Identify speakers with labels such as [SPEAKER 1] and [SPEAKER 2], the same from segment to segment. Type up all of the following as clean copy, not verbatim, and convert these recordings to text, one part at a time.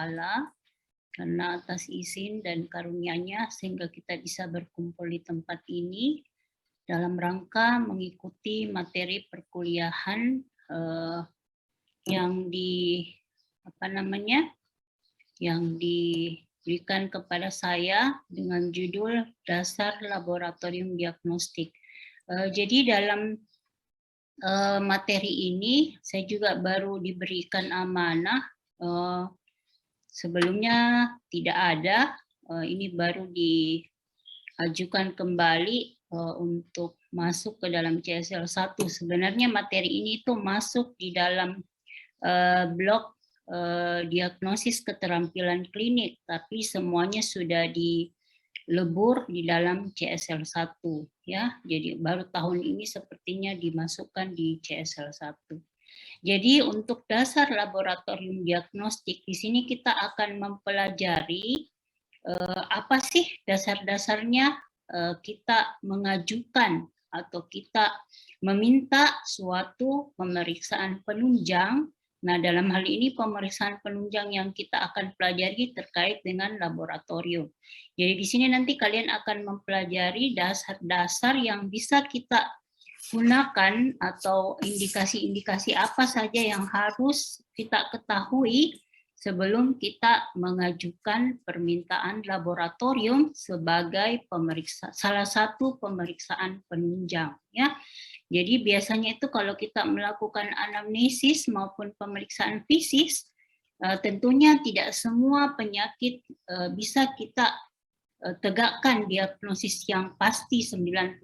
[SPEAKER 1] Ta'ala karena atas izin dan karunia-Nya sehingga kita bisa berkumpul di tempat ini dalam rangka mengikuti materi perkuliahan yang diberikan kepada saya dengan judul Dasar Laboratorium Diagnostik. Jadi dalam materi ini saya juga baru diberikan amanah, sebelumnya tidak ada, ini baru diajukan kembali untuk masuk ke dalam CSL 1. Sebenarnya materi ini tuh masuk di dalam blok diagnosis keterampilan klinik, tapi semuanya sudah dilebur di dalam CSL 1 ya. Jadi baru tahun ini sepertinya dimasukkan di CSL 1. Jadi untuk dasar laboratorium diagnostik di sini kita akan mempelajari apa sih dasar-dasarnya kita mengajukan atau kita meminta suatu pemeriksaan penunjang. Nah, dalam hal ini pemeriksaan penunjang yang kita akan pelajari terkait dengan laboratorium. Jadi di sini nanti kalian akan mempelajari dasar-dasar yang bisa kita gunakan atau indikasi-indikasi apa saja yang harus kita ketahui sebelum kita mengajukan permintaan laboratorium sebagai salah satu pemeriksaan penunjang ya. Jadi biasanya itu kalau kita melakukan anamnesis maupun pemeriksaan fisik, tentunya tidak semua penyakit bisa kita tegakkan diagnosis yang pasti 90%.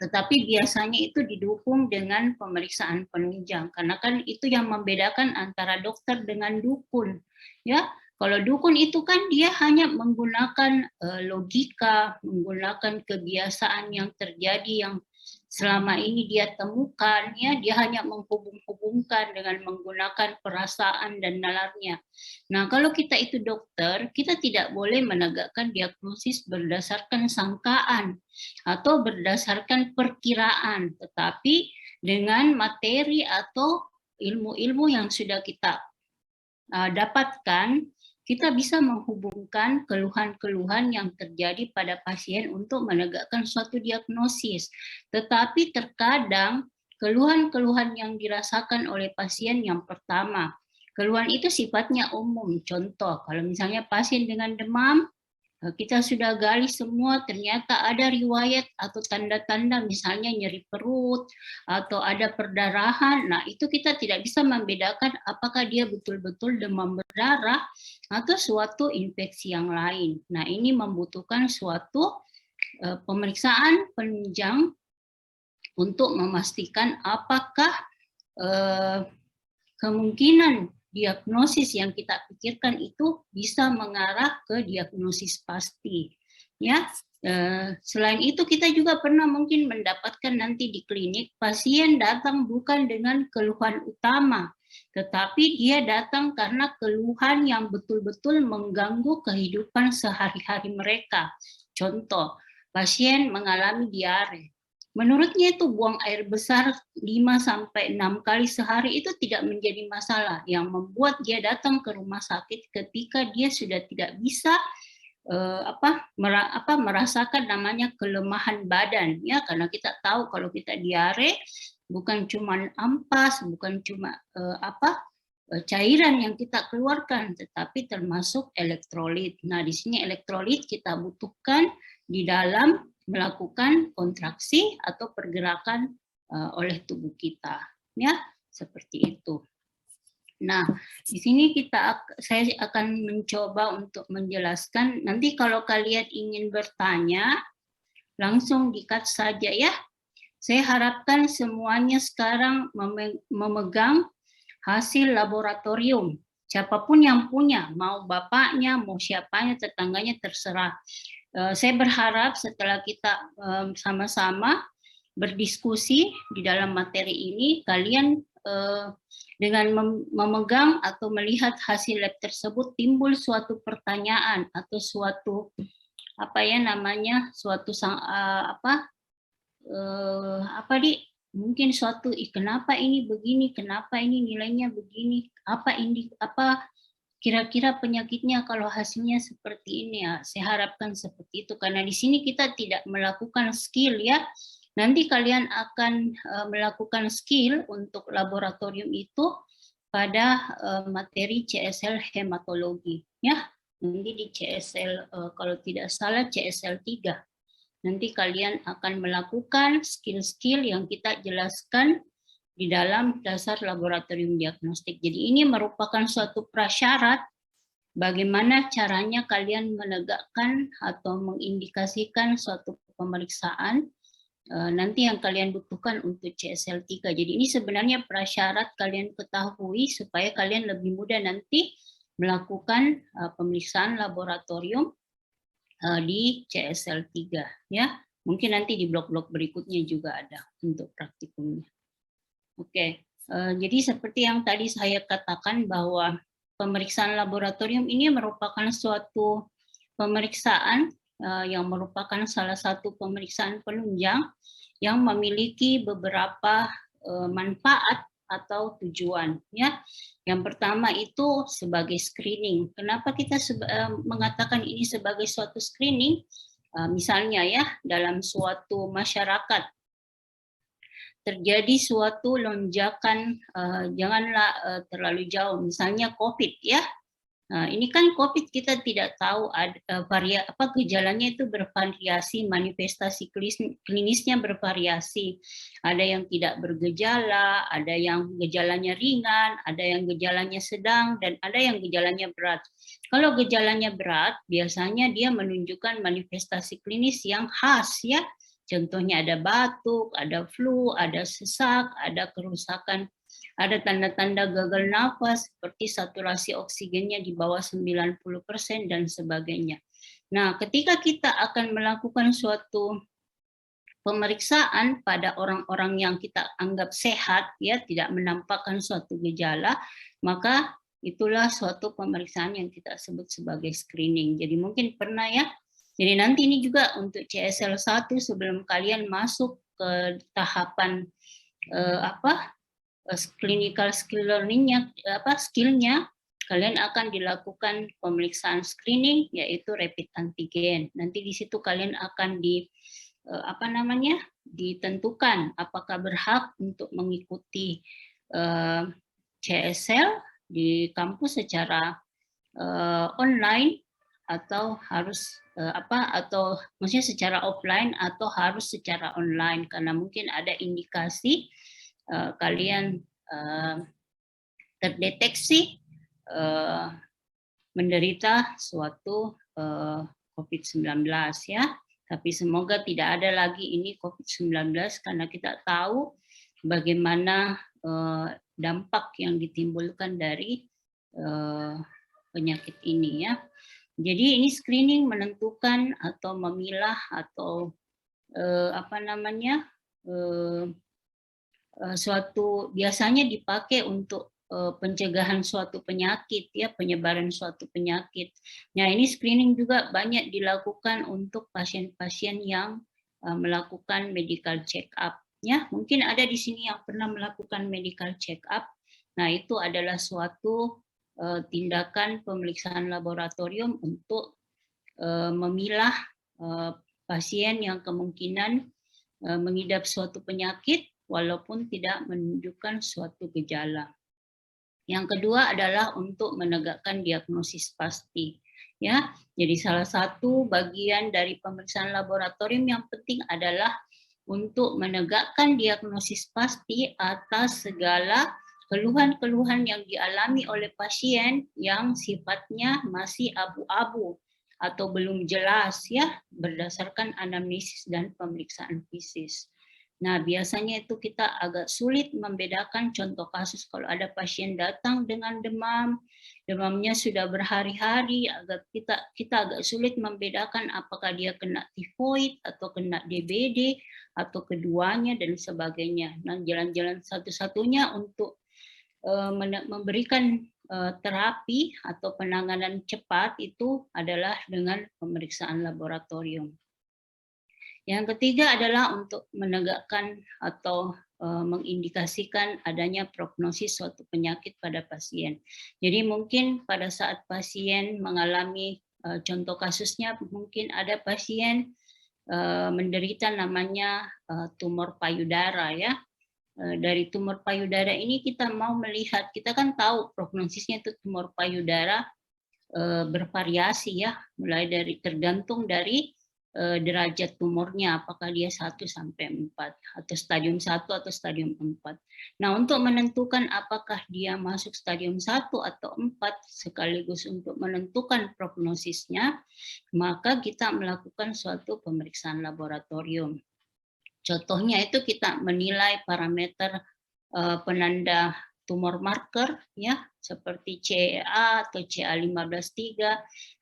[SPEAKER 1] Tetapi biasanya itu didukung dengan pemeriksaan penunjang, karena kan itu yang membedakan antara dokter dengan dukun. Ya, kalau dukun itu kan dia hanya menggunakan logika, menggunakan kebiasaan yang terjadi yang selama ini dia temukan, ya, dia hanya menghubung-hubungkan dengan menggunakan perasaan dan nalarnya. Nah, kalau kita itu dokter, kita tidak boleh menegakkan diagnosis berdasarkan sangkaan atau berdasarkan perkiraan, tetapi dengan materi atau ilmu-ilmu yang sudah kita dapatkan, kita bisa menghubungkan keluhan-keluhan yang terjadi pada pasien untuk menegakkan suatu diagnosis. Tetapi terkadang keluhan-keluhan yang dirasakan oleh pasien yang pertama, keluhan itu sifatnya umum. Contoh, kalau misalnya pasien dengan demam, kita sudah gali semua, ternyata ada riwayat atau tanda-tanda misalnya nyeri perut atau ada perdarahan. Nah, itu kita tidak bisa membedakan apakah dia betul-betul demam berdarah atau suatu infeksi yang lain. Nah, ini membutuhkan suatu pemeriksaan penunjang untuk memastikan apakah kemungkinan diagnosis yang kita pikirkan itu bisa mengarah ke diagnosis pasti. Ya, selain itu kita juga pernah mungkin mendapatkan nanti di klinik pasien datang bukan dengan keluhan utama, tetapi dia datang karena keluhan yang betul-betul mengganggu kehidupan sehari-hari mereka. Contoh, pasien mengalami diare. Menurutnya itu buang air besar 5-6 kali sehari itu tidak menjadi masalah. Yang membuat dia datang ke rumah sakit ketika dia sudah tidak bisa merasakan namanya kelemahan badan, ya, karena kita tahu kalau kita diare bukan cuma ampas, bukan cuma cairan yang kita keluarkan, tetapi termasuk elektrolit. Nah, di sini elektrolit kita butuhkan di dalam melakukan kontraksi atau pergerakan oleh tubuh kita, ya, seperti itu. Nah, di sini saya akan mencoba untuk menjelaskan. Nanti kalau kalian ingin bertanya, langsung di-cut saja ya. Saya harapkan semuanya sekarang memegang hasil laboratorium. Siapapun yang punya, mau bapaknya, mau siapanya, tetangganya, terserah. Saya berharap setelah kita sama-sama berdiskusi di dalam materi ini, kalian dengan memegang atau melihat hasil lab tersebut timbul suatu pertanyaan atau suatu mungkin suatu kenapa ini begini, kenapa ini nilainya begini, kira-kira penyakitnya kalau hasilnya seperti ini ya, saya harapkan seperti itu karena di sini kita tidak melakukan skill ya. Nanti kalian akan melakukan skill untuk laboratorium itu pada materi CSL hematologi ya. Nanti di CSL kalau tidak salah CSL 3. Nanti kalian akan melakukan skill-skill yang kita jelaskan di dalam dasar laboratorium diagnostik. Jadi ini merupakan suatu prasyarat bagaimana caranya kalian menegakkan atau mengindikasikan suatu pemeriksaan nanti yang kalian butuhkan untuk CSL 3. Jadi ini sebenarnya prasyarat kalian ketahui supaya kalian lebih mudah nanti melakukan pemeriksaan laboratorium di CSL 3 ya. Mungkin nanti di blok-blok berikutnya juga ada untuk praktikumnya. Oke, jadi seperti yang tadi saya katakan bahwa pemeriksaan laboratorium ini merupakan suatu pemeriksaan yang merupakan salah satu pemeriksaan penunjang yang memiliki beberapa manfaat atau tujuan ya. Yang pertama itu sebagai screening. Kenapa kita mengatakan ini sebagai suatu screening? Misalnya ya, dalam suatu masyarakat terjadi suatu lonjakan, janganlah terlalu jauh, misalnya COVID ya. Nah, ini kan COVID kita tidak tahu gejalanya itu bervariasi, manifestasi klinisnya bervariasi. Ada yang tidak bergejala, ada yang gejalanya ringan, ada yang gejalanya sedang, dan ada yang gejalanya berat. Kalau gejalanya berat, biasanya dia menunjukkan manifestasi klinis yang khas ya. Contohnya ada batuk, ada flu, ada sesak, ada kerusakan, ada tanda-tanda gagal nafas seperti saturasi oksigennya di bawah 90% dan sebagainya. Nah, ketika kita akan melakukan suatu pemeriksaan pada orang-orang yang kita anggap sehat, ya tidak menampakkan suatu gejala, maka itulah suatu pemeriksaan yang kita sebut sebagai screening. Jadi mungkin pernah ya. Jadi nanti ini juga untuk CSL 1 sebelum kalian masuk ke tahapan clinical skill learning-nya, skillnya, kalian akan dilakukan pemeriksaan screening yaitu rapid antigen. Nanti di situ kalian akan ditentukan apakah berhak untuk mengikuti CSL di kampus secara online atau harus atau maksudnya secara offline atau harus secara online karena mungkin ada indikasi kalian terdeteksi menderita suatu COVID-19 ya. Tapi semoga tidak ada lagi ini COVID-19 karena kita tahu bagaimana dampak yang ditimbulkan dari penyakit ini ya. Jadi ini screening menentukan atau memilah atau suatu biasanya dipakai untuk pencegahan suatu penyakit ya, penyebaran suatu penyakit. Nah, ini screening juga banyak dilakukan untuk pasien-pasien yang melakukan medical check up ya. Mungkin ada di sini yang pernah melakukan medical check up. Nah, itu adalah suatu tindakan pemeriksaan laboratorium untuk memilah pasien yang kemungkinan mengidap suatu penyakit walaupun tidak menunjukkan suatu gejala. Yang kedua adalah untuk menegakkan diagnosis pasti. Ya, jadi salah satu bagian dari pemeriksaan laboratorium yang penting adalah untuk menegakkan diagnosis pasti atas segala keluhan-keluhan yang dialami oleh pasien yang sifatnya masih abu-abu atau belum jelas ya berdasarkan anamnesis dan pemeriksaan fisik. Nah, biasanya itu kita agak sulit membedakan contoh kasus kalau ada pasien datang dengan demam, demamnya sudah berhari-hari, kita agak sulit membedakan apakah dia kena tifoid atau kena DBD atau keduanya dan sebagainya. Nah, jalan-jalan satu-satunya untuk memberikan terapi atau penanganan cepat itu adalah dengan pemeriksaan laboratorium. Yang ketiga adalah untuk menegakkan atau mengindikasikan adanya prognosis suatu penyakit pada pasien. Jadi mungkin pada saat pasien mengalami contoh kasusnya mungkin ada pasien menderita namanya tumor payudara ya. Dari tumor payudara ini kita mau melihat, kita kan tahu prognosisnya itu tumor payudara bervariasi ya, mulai dari tergantung dari derajat tumornya, apakah dia 1 sampai 4 atau stadium 1 atau stadium 4. Nah, untuk menentukan apakah dia masuk stadium 1 atau 4 sekaligus untuk menentukan prognosisnya, maka kita melakukan suatu pemeriksaan laboratorium. Contohnya itu kita menilai parameter penanda tumor marker ya, seperti CEA atau CA15-3,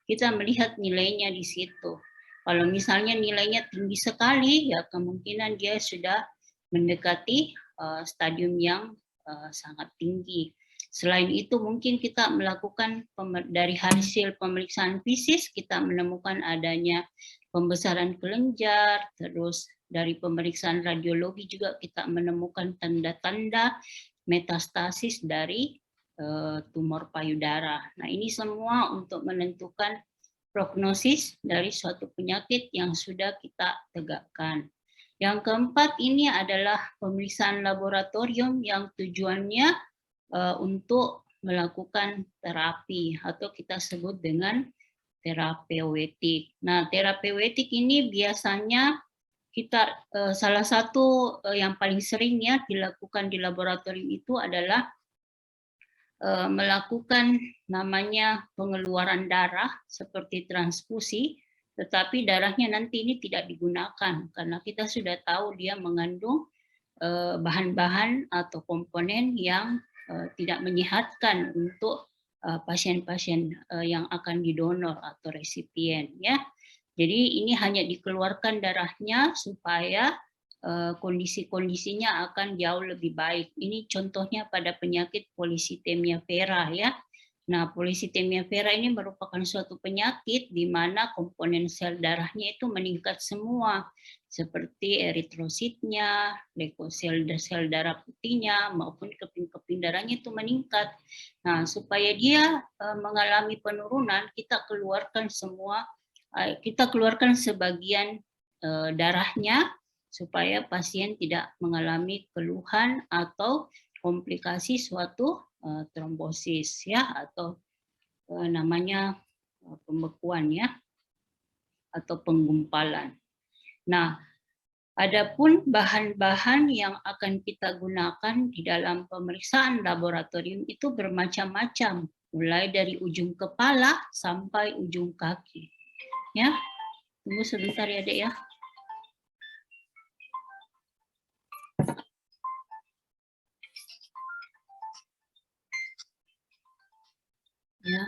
[SPEAKER 1] kita melihat nilainya di situ. Kalau misalnya nilainya tinggi sekali, ya kemungkinan dia sudah mendekati stadium yang sangat tinggi. Selain itu mungkin kita melakukan dari hasil pemeriksaan fisik, kita menemukan adanya pembesaran kelenjar, terus dari pemeriksaan radiologi juga kita menemukan tanda-tanda metastasis dari tumor payudara. Nah, ini semua untuk menentukan prognosis dari suatu penyakit yang sudah kita tegakkan. Yang keempat ini adalah pemeriksaan laboratorium yang tujuannya untuk melakukan terapi atau kita sebut dengan terapeutik. Nah, terapeutik ini biasanya kita salah satu yang paling sering ya dilakukan di laboratorium itu adalah melakukan namanya pengeluaran darah seperti transfusi, tetapi darahnya nanti ini tidak digunakan karena kita sudah tahu dia mengandung bahan-bahan atau komponen yang tidak menyehatkan untuk pasien-pasien yang akan didonor atau resipien ya. Jadi ini hanya dikeluarkan darahnya supaya kondisi-kondisinya akan jauh lebih baik. Ini contohnya pada penyakit polisitemia vera ya. Nah, polisitemia vera ini merupakan suatu penyakit di mana komponen sel darahnya itu meningkat semua, seperti eritrositnya, leukosel sel darah putihnya, maupun keping-keping darahnya itu meningkat. Nah, supaya dia mengalami penurunan, kita keluarkan sebagian darahnya supaya pasien tidak mengalami keluhan atau komplikasi suatu trombosis ya atau namanya pembekuan ya atau penggumpalan. Nah, adapun bahan-bahan yang akan kita gunakan di dalam pemeriksaan laboratorium itu bermacam-macam, mulai dari ujung kepala sampai ujung kaki. Ya, tunggu sebentar ya, Dek ya. Ya.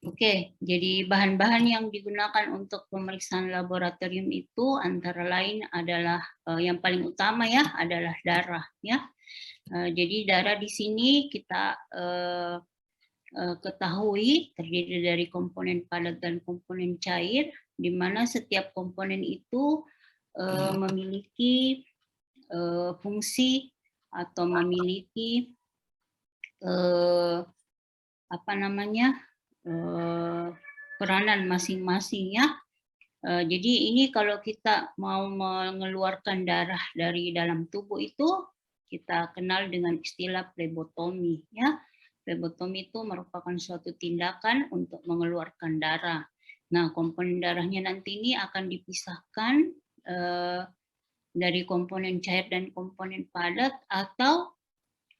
[SPEAKER 1] Oke, jadi bahan-bahan yang digunakan untuk pemeriksaan laboratorium itu antara lain adalah yang paling utama ya adalah darah ya. Jadi darah di sini kita ketahui terdiri dari komponen padat dan komponen cair, di mana setiap komponen itu memiliki fungsi atau memiliki apa namanya peranan masing-masing ya. Jadi ini kalau kita mau mengeluarkan darah dari dalam tubuh itu kita kenal dengan istilah plebotomi ya. Plebotomi itu merupakan suatu tindakan untuk mengeluarkan darah. Nah, komponen darahnya nanti ini akan dipisahkan dari komponen cair dan komponen padat atau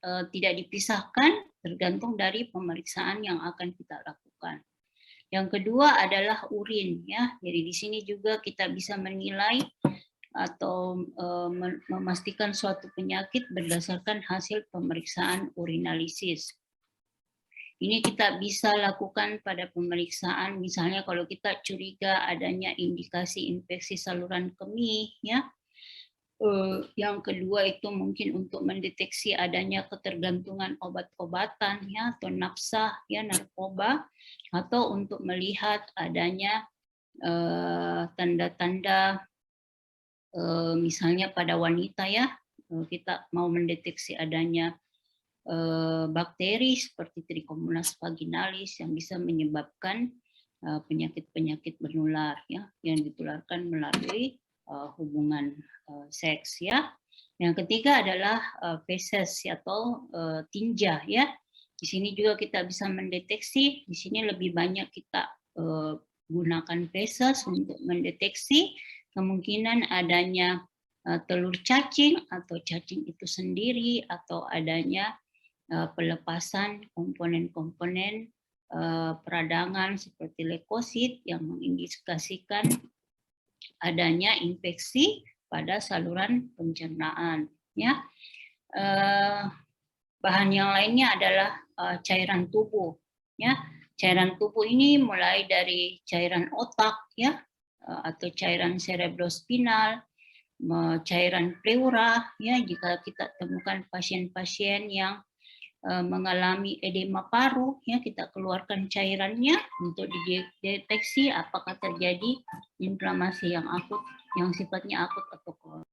[SPEAKER 1] tidak dipisahkan tergantung dari pemeriksaan yang akan kita lakukan. Yang kedua adalah urin ya. Jadi di sini juga kita bisa menilai atau memastikan suatu penyakit berdasarkan hasil pemeriksaan urinalisis. Ini kita bisa lakukan pada pemeriksaan misalnya kalau kita curiga adanya indikasi infeksi saluran kemih ya. Yang kedua itu mungkin untuk mendeteksi adanya ketergantungan obat-obatan ya atau nafsa ya narkoba atau untuk melihat adanya tanda-tanda misalnya pada wanita ya kita mau mendeteksi adanya bakteri seperti Trichomonas vaginalis yang bisa menyebabkan penyakit-penyakit menular ya yang ditularkan melalui hubungan seks ya. Yang ketiga adalah feses atau tinja ya. Di sini juga kita bisa mendeteksi. Di sini lebih banyak kita gunakan feses untuk mendeteksi kemungkinan adanya telur cacing atau cacing itu sendiri atau adanya pelepasan komponen-komponen peradangan seperti leukosit yang mengindikasikan adanya infeksi pada saluran pencernaan ya. Bahan yang lainnya adalah cairan tubuh ya. Cairan tubuh ini mulai dari cairan otak ya atau cairan cerebrospinal, cairan pleura ya jika kita temukan pasien-pasien yang mengalami edema paru ya kita keluarkan cairannya untuk dideteksi apakah terjadi inflamasi yang akut yang sifatnya akut atau kronis.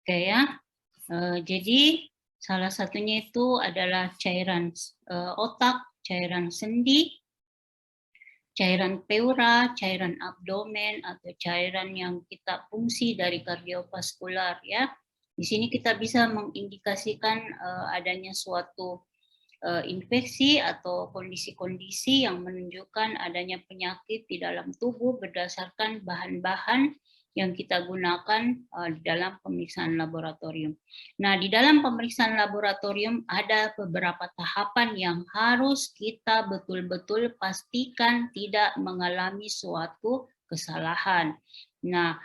[SPEAKER 1] Oke ya. Jadi salah satunya itu adalah cairan otak, cairan sendi, cairan pleura, cairan abdomen atau cairan yang kita fungsi dari kardiovaskular ya. Di sini kita bisa mengindikasikan adanya suatu infeksi atau kondisi-kondisi yang menunjukkan adanya penyakit di dalam tubuh berdasarkan bahan-bahan yang kita gunakan di dalam pemeriksaan laboratorium. Nah, di dalam pemeriksaan laboratorium ada beberapa tahapan yang harus kita betul-betul pastikan tidak mengalami suatu kesalahan. Nah,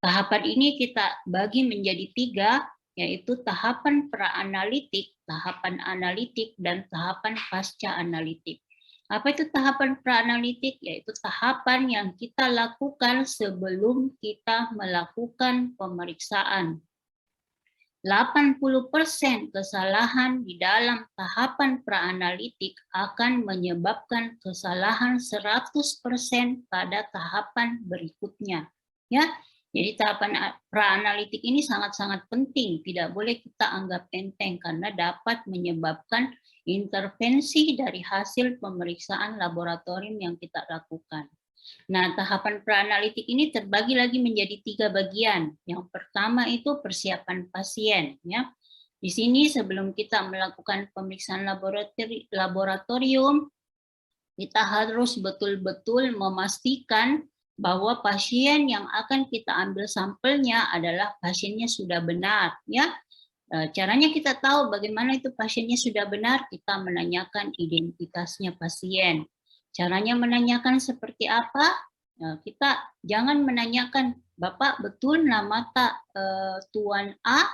[SPEAKER 1] tahapan ini kita bagi menjadi 3, yaitu tahapan pra-analitik, tahapan analitik, dan tahapan pasca-analitik. Apa itu tahapan pra-analitik? Yaitu tahapan yang kita lakukan sebelum kita melakukan pemeriksaan. 80% kesalahan di dalam tahapan pra-analitik akan menyebabkan kesalahan 100% pada tahapan berikutnya. Ya, jadi tahapan pra-analitik ini sangat-sangat penting, tidak boleh kita anggap enteng karena dapat menyebabkan intervensi dari hasil pemeriksaan laboratorium yang kita lakukan. Nah, tahapan pra-analitik ini terbagi lagi menjadi 3 bagian. Yang pertama itu persiapan pasien. Ya. Di sini sebelum kita melakukan pemeriksaan laboratorium, kita harus betul-betul memastikan bahwa pasien yang akan kita ambil sampelnya adalah pasiennya sudah benar. Ya. Caranya kita tahu bagaimana itu pasiennya sudah benar, kita menanyakan identitasnya pasien. Caranya menanyakan seperti apa? Kita jangan menanyakan, Bapak betul nama tak Tuan A,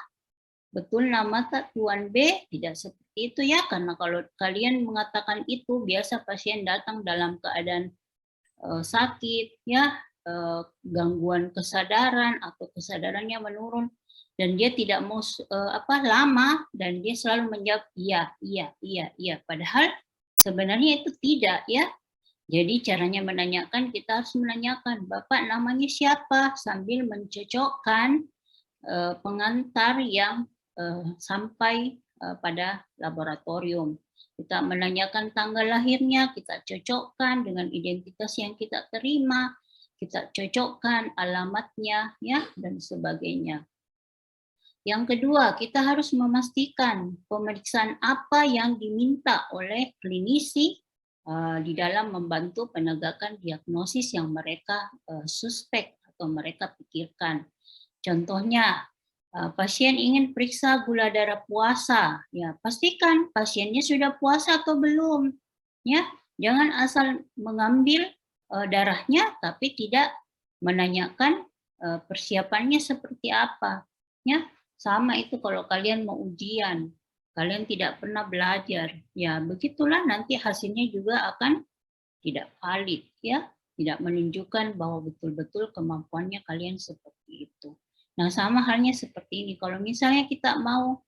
[SPEAKER 1] betul nama tak Tuan B, tidak seperti itu ya, karena kalau kalian mengatakan itu, biasa pasien datang dalam keadaan sakit, ya, gangguan kesadaran atau kesadarannya menurun, dan dia tidak mau lama, dan dia selalu menjawab iya, padahal sebenarnya itu tidak ya. Jadi caranya menanyakan, kita harus menanyakan, Bapak namanya siapa, sambil mencocokkan pengantar yang sampai pada laboratorium. Kita menanyakan tanggal lahirnya, kita cocokkan dengan identitas yang kita terima, kita cocokkan alamatnya, ya, dan sebagainya. Yang kedua, kita harus memastikan pemeriksaan apa yang diminta oleh klinisi di dalam membantu penegakan diagnosis yang mereka suspek atau mereka pikirkan. Contohnya, pasien ingin periksa gula darah puasa, ya pastikan pasiennya sudah puasa atau belum, ya. Jangan asal mengambil darahnya tapi tidak menanyakan persiapannya seperti apa, ya. Sama itu kalau kalian mau ujian, kalian tidak pernah belajar, ya begitulah nanti hasilnya juga akan tidak valid, ya, tidak menunjukkan bahwa betul-betul kemampuannya kalian seperti itu. Nah, sama halnya seperti ini. Kalau misalnya kita mau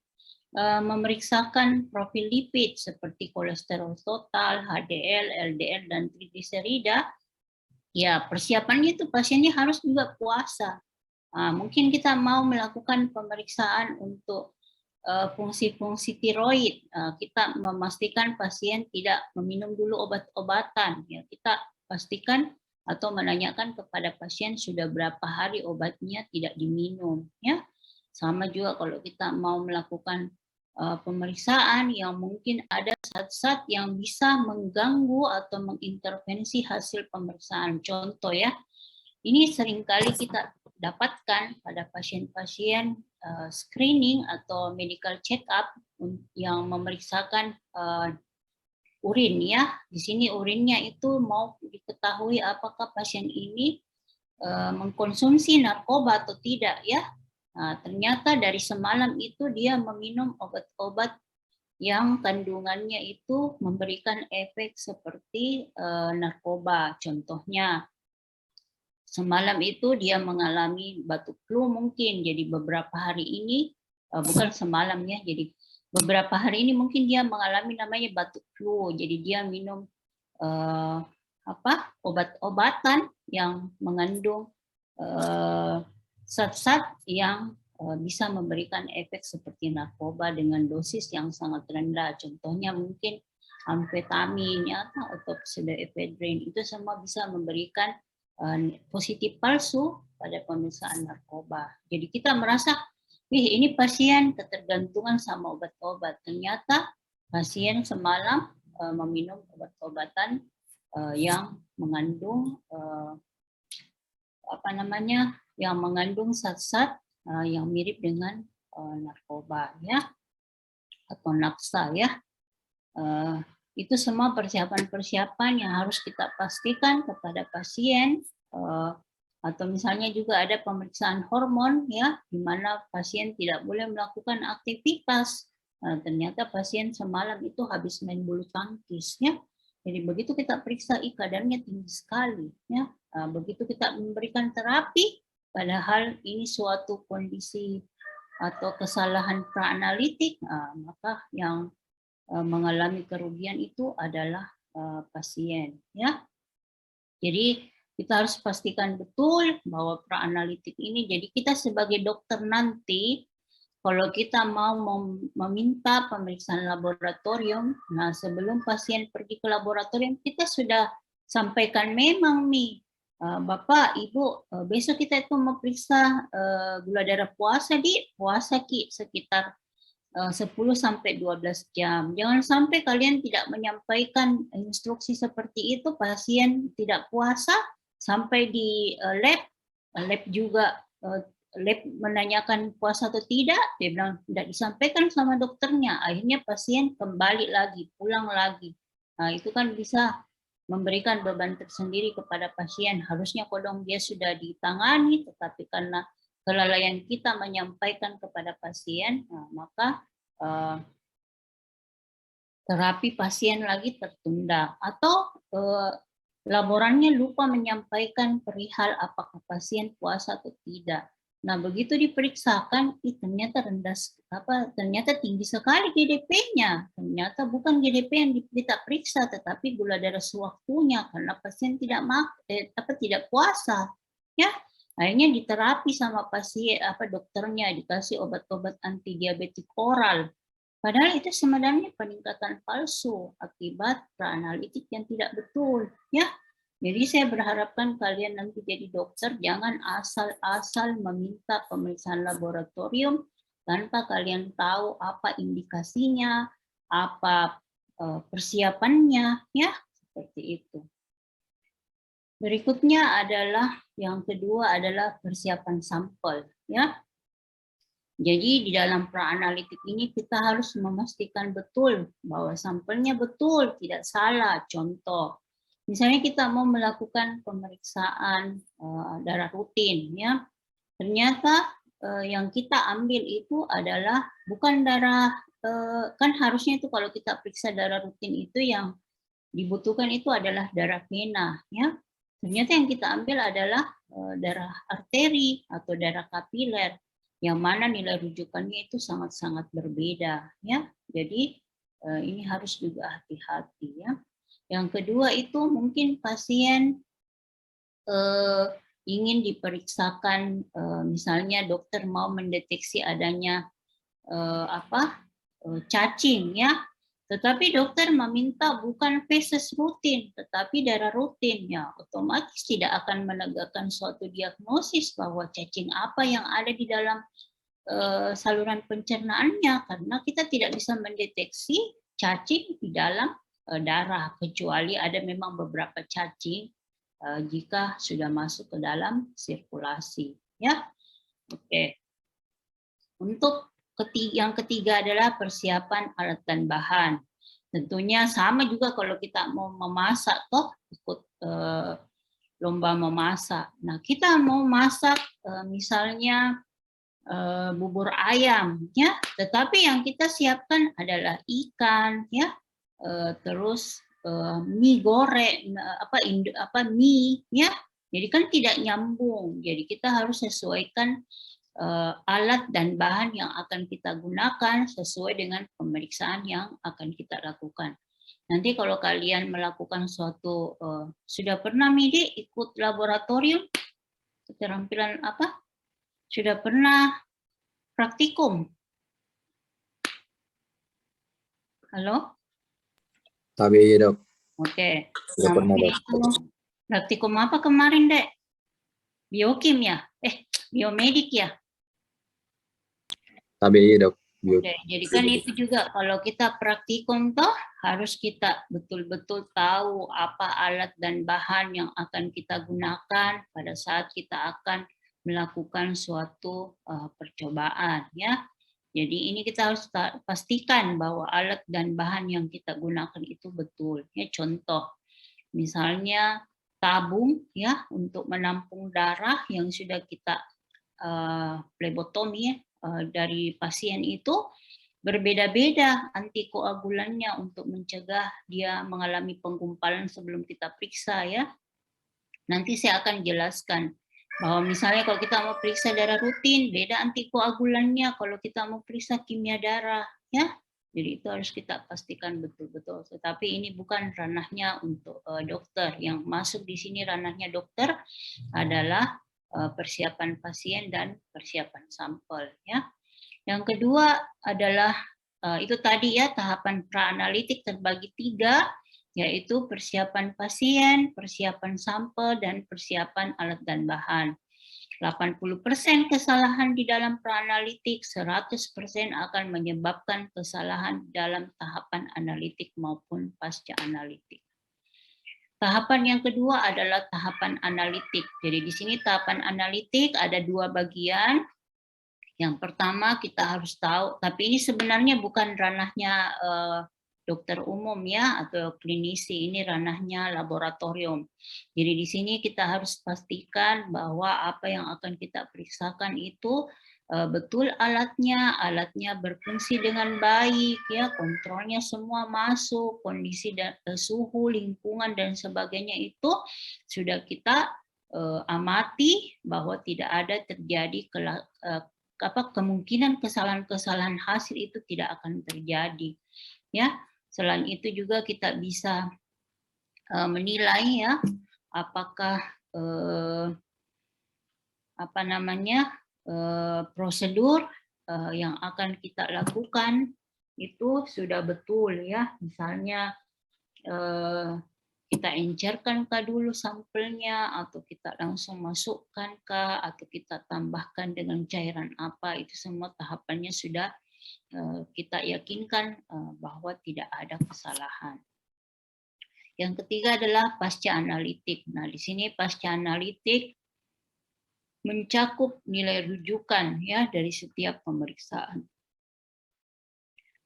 [SPEAKER 1] memeriksakan profil lipid seperti kolesterol total, HDL, LDL, dan trigliserida, ya persiapannya itu pasiennya harus juga puasa. Mungkin kita mau melakukan pemeriksaan untuk fungsi-fungsi tiroid, kita memastikan pasien tidak meminum dulu obat-obatan. Ya, kita pastikan atau menanyakan kepada pasien sudah berapa hari obatnya tidak diminum. Ya, sama juga kalau kita mau melakukan pemeriksaan yang mungkin ada zat-zat yang bisa mengganggu atau mengintervensi hasil pemeriksaan. Contoh ya, ini seringkali kita dapatkan pada pasien-pasien screening atau medical check-up yang memeriksakan urin ya. Di sini urinnya itu mau diketahui apakah pasien ini mengkonsumsi narkoba atau tidak ya. Nah, ternyata dari semalam itu dia meminum obat-obat yang kandungannya itu memberikan efek seperti narkoba. Contohnya, semalam itu dia mengalami batuk flu mungkin, jadi beberapa hari ini, bukan semalam ya, jadi beberapa hari ini mungkin dia mengalami namanya batuk flu, jadi dia minum obat-obatan yang mengandung zat-zat yang bisa memberikan efek seperti narkoba dengan dosis yang sangat rendah. Contohnya mungkin amfetamin ya, atau pseudoephedrine, itu semua bisa memberikan positif palsu pada pemeriksaan narkoba. Jadi kita merasa ini pasien ketergantungan sama obat-obat. Ternyata pasien semalam meminum obat-obatan yang mengandung yang mengandung zat-zat yang mirip dengan narkoba ya, atau nafsa ya. Itu semua persiapan-persiapan yang harus kita pastikan kepada pasien. Atau misalnya juga ada pemeriksaan hormon ya, di mana pasien tidak boleh melakukan aktivitas. Ternyata pasien semalam itu habis main bulu tangkis ya. Jadi begitu kita periksa kadarnya tinggi sekali ya. Begitu kita memberikan terapi, padahal ini suatu kondisi atau kesalahan praanalitik, maka yang mengalami kerugian itu adalah pasien ya. Jadi kita harus pastikan betul bahwa praanalitik ini, jadi kita sebagai dokter nanti, kalau kita mau meminta pemeriksaan laboratorium, nah sebelum pasien pergi ke laboratorium, kita sudah sampaikan memang nih, Bapak, Ibu, besok kita itu memeriksa gula darah puasa, puasa sekitar 10-12 jam. Jangan sampai kalian tidak menyampaikan instruksi seperti itu, pasien tidak puasa, sampai di lab juga lab menanyakan puasa atau tidak, dia bilang tidak disampaikan sama dokternya, akhirnya pasien kembali lagi, pulang lagi. Nah, itu kan bisa memberikan beban tersendiri kepada pasien. Harusnya kodong dia sudah ditangani, tetapi karena kelalaian kita menyampaikan kepada pasien, nah, maka terapi pasien lagi tertunda, atau laborannya lupa menyampaikan perihal apakah pasien puasa atau tidak. Nah, begitu diperiksakan, ternyata ternyata tinggi sekali GDP-nya. Ternyata bukan GDP yang kita periksa, tetapi gula darah sewaktunya karena pasien tidak puasa. Ya, akhirnya diterapi sama pasien dokternya, dikasih obat-obat anti diabetik oral. Padahal itu sebenarnya peningkatan palsu akibat praanalitik yang tidak betul, ya. Jadi saya berharapkan kalian nanti jadi dokter jangan asal-asal meminta pemeriksaan laboratorium tanpa kalian tahu apa indikasinya, apa persiapannya, ya, seperti itu. Berikutnya adalah yang kedua adalah persiapan sampel, ya. Jadi di dalam praanalitik ini kita harus memastikan betul bahwa sampelnya betul, tidak salah. Contoh, misalnya kita mau melakukan pemeriksaan darah rutin, ya. Ternyata yang kita ambil itu adalah bukan darah, kan harusnya itu kalau kita periksa darah rutin itu yang dibutuhkan itu adalah darah vena, ya. Ternyata yang kita ambil adalah darah arteri atau darah kapiler, yang mana nilai rujukannya itu sangat-sangat berbeda, ya. Jadi ini harus juga hati-hati, ya. Yang kedua itu mungkin pasien ingin diperiksakan, misalnya dokter mau mendeteksi adanya cacing, ya. Tetapi dokter meminta bukan feses rutin, tetapi darah rutin, ya, otomatis tidak akan menegakkan suatu diagnosis bahwa cacing apa yang ada di dalam saluran pencernaannya, karena kita tidak bisa mendeteksi cacing di dalam darah, kecuali ada memang beberapa cacing jika sudah masuk ke dalam sirkulasi, ya. Oke. Untuk yang ketiga adalah persiapan alat dan bahan. Tentunya sama juga kalau kita mau memasak, toh ikut lomba memasak. Nah, kita mau masak misalnya bubur ayam, ya. Tetapi yang kita siapkan adalah ikan, ya. Terus mie goreng, mie, ya. Jadi kan tidak nyambung. Jadi kita harus sesuaikan alat dan bahan yang akan kita gunakan sesuai dengan pemeriksaan yang akan kita lakukan. Nanti kalau kalian melakukan suatu, sudah pernah Midi ikut laboratorium, keterampilan apa? Sudah pernah praktikum? Halo?
[SPEAKER 2] Tapi Dok.
[SPEAKER 1] Oke.
[SPEAKER 2] Sudah pernah, Dok.
[SPEAKER 1] Praktikum apa kemarin, Dek? Biokim ya? Biomedik ya?
[SPEAKER 2] Tapi iya dok.
[SPEAKER 1] Oke, jadi kan itu juga kalau kita praktikum toh harus kita betul-betul tahu apa alat dan bahan yang akan kita gunakan pada saat kita akan melakukan suatu percobaan ya. Jadi ini kita harus pastikan bahwa alat dan bahan yang kita gunakan itu betul. Ya, contoh misalnya tabung ya untuk menampung darah yang sudah kita plebotomi dari pasien itu berbeda-beda antikoagulannya untuk mencegah dia mengalami penggumpalan sebelum kita periksa ya. Nanti saya akan jelaskan bahwa misalnya kalau kita mau periksa darah rutin beda antikoagulannya kalau kita mau periksa kimia darah ya. Jadi itu harus kita pastikan betul-betul. Tetapi ini bukan ranahnya untuk dokter. Yang masuk di sini ranahnya dokter adalah persiapan pasien dan persiapan sampel ya. Yang kedua adalah itu tadi ya tahapan praanalitik terbagi 3 yaitu persiapan pasien, persiapan sampel dan persiapan alat dan bahan. 80% kesalahan di dalam praanalitik, 100% akan menyebabkan kesalahan dalam tahapan analitik maupun pasca analitik. Tahapan yang kedua adalah tahapan analitik. Jadi di sini tahapan analitik ada 2 bagian. Yang pertama kita harus tahu, tapi ini sebenarnya bukan ranahnya dokter umum ya atau klinisi, ini ranahnya laboratorium. Jadi di sini kita harus pastikan bahwa apa yang akan kita periksakan itu betul alatnya berfungsi dengan baik ya, kontrolnya semua masuk, kondisi dan suhu, lingkungan dan sebagainya itu sudah kita amati bahwa tidak ada terjadi kemungkinan kesalahan-kesalahan hasil itu tidak akan terjadi ya. Selain itu juga kita bisa menilai ya apakah prosedur yang akan kita lakukan itu sudah betul ya. Misalnya kita encerkan kah dulu sampelnya atau kita langsung masukkan kah atau kita tambahkan dengan cairan apa, itu semua tahapannya sudah kita yakinkan bahwa tidak ada kesalahan. Yang ketiga adalah pasca analitik. Nah, di sini pasca analitik mencakup nilai rujukan ya dari setiap pemeriksaan.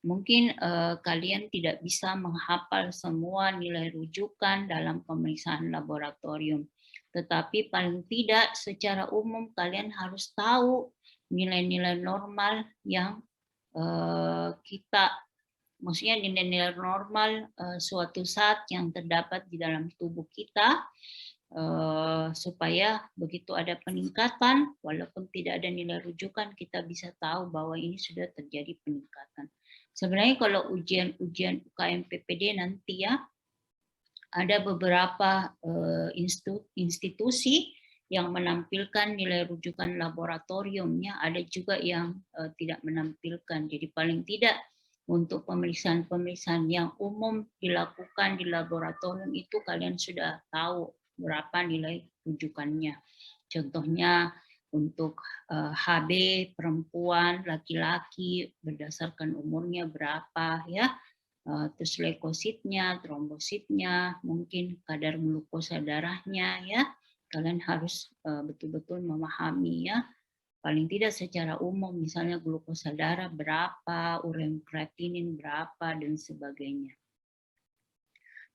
[SPEAKER 1] Mungkin kalian tidak bisa menghafal semua nilai rujukan dalam pemeriksaan laboratorium. Tetapi paling tidak secara umum kalian harus tahu nilai-nilai normal yang maksudnya nilai-nilai normal suatu zat yang terdapat di dalam tubuh kita supaya begitu ada peningkatan walaupun tidak ada nilai rujukan kita bisa tahu bahwa ini sudah terjadi peningkatan. Sebenarnya kalau ujian UKM PPD nanti ya ada beberapa institusi yang menampilkan nilai rujukan laboratoriumnya, ada juga yang tidak menampilkan. Jadi paling tidak untuk pemeriksaan-pemeriksaan yang umum dilakukan di laboratorium itu kalian sudah tahu berapa nilai rujukannya. Contohnya untuk HB perempuan, laki-laki berdasarkan umurnya berapa ya. Terus leukositnya, trombositnya, mungkin kadar glukosa darahnya ya. Kalian harus betul-betul memahami ya. Paling tidak secara umum misalnya glukosa darah berapa, ureum kreatinin berapa dan sebagainya.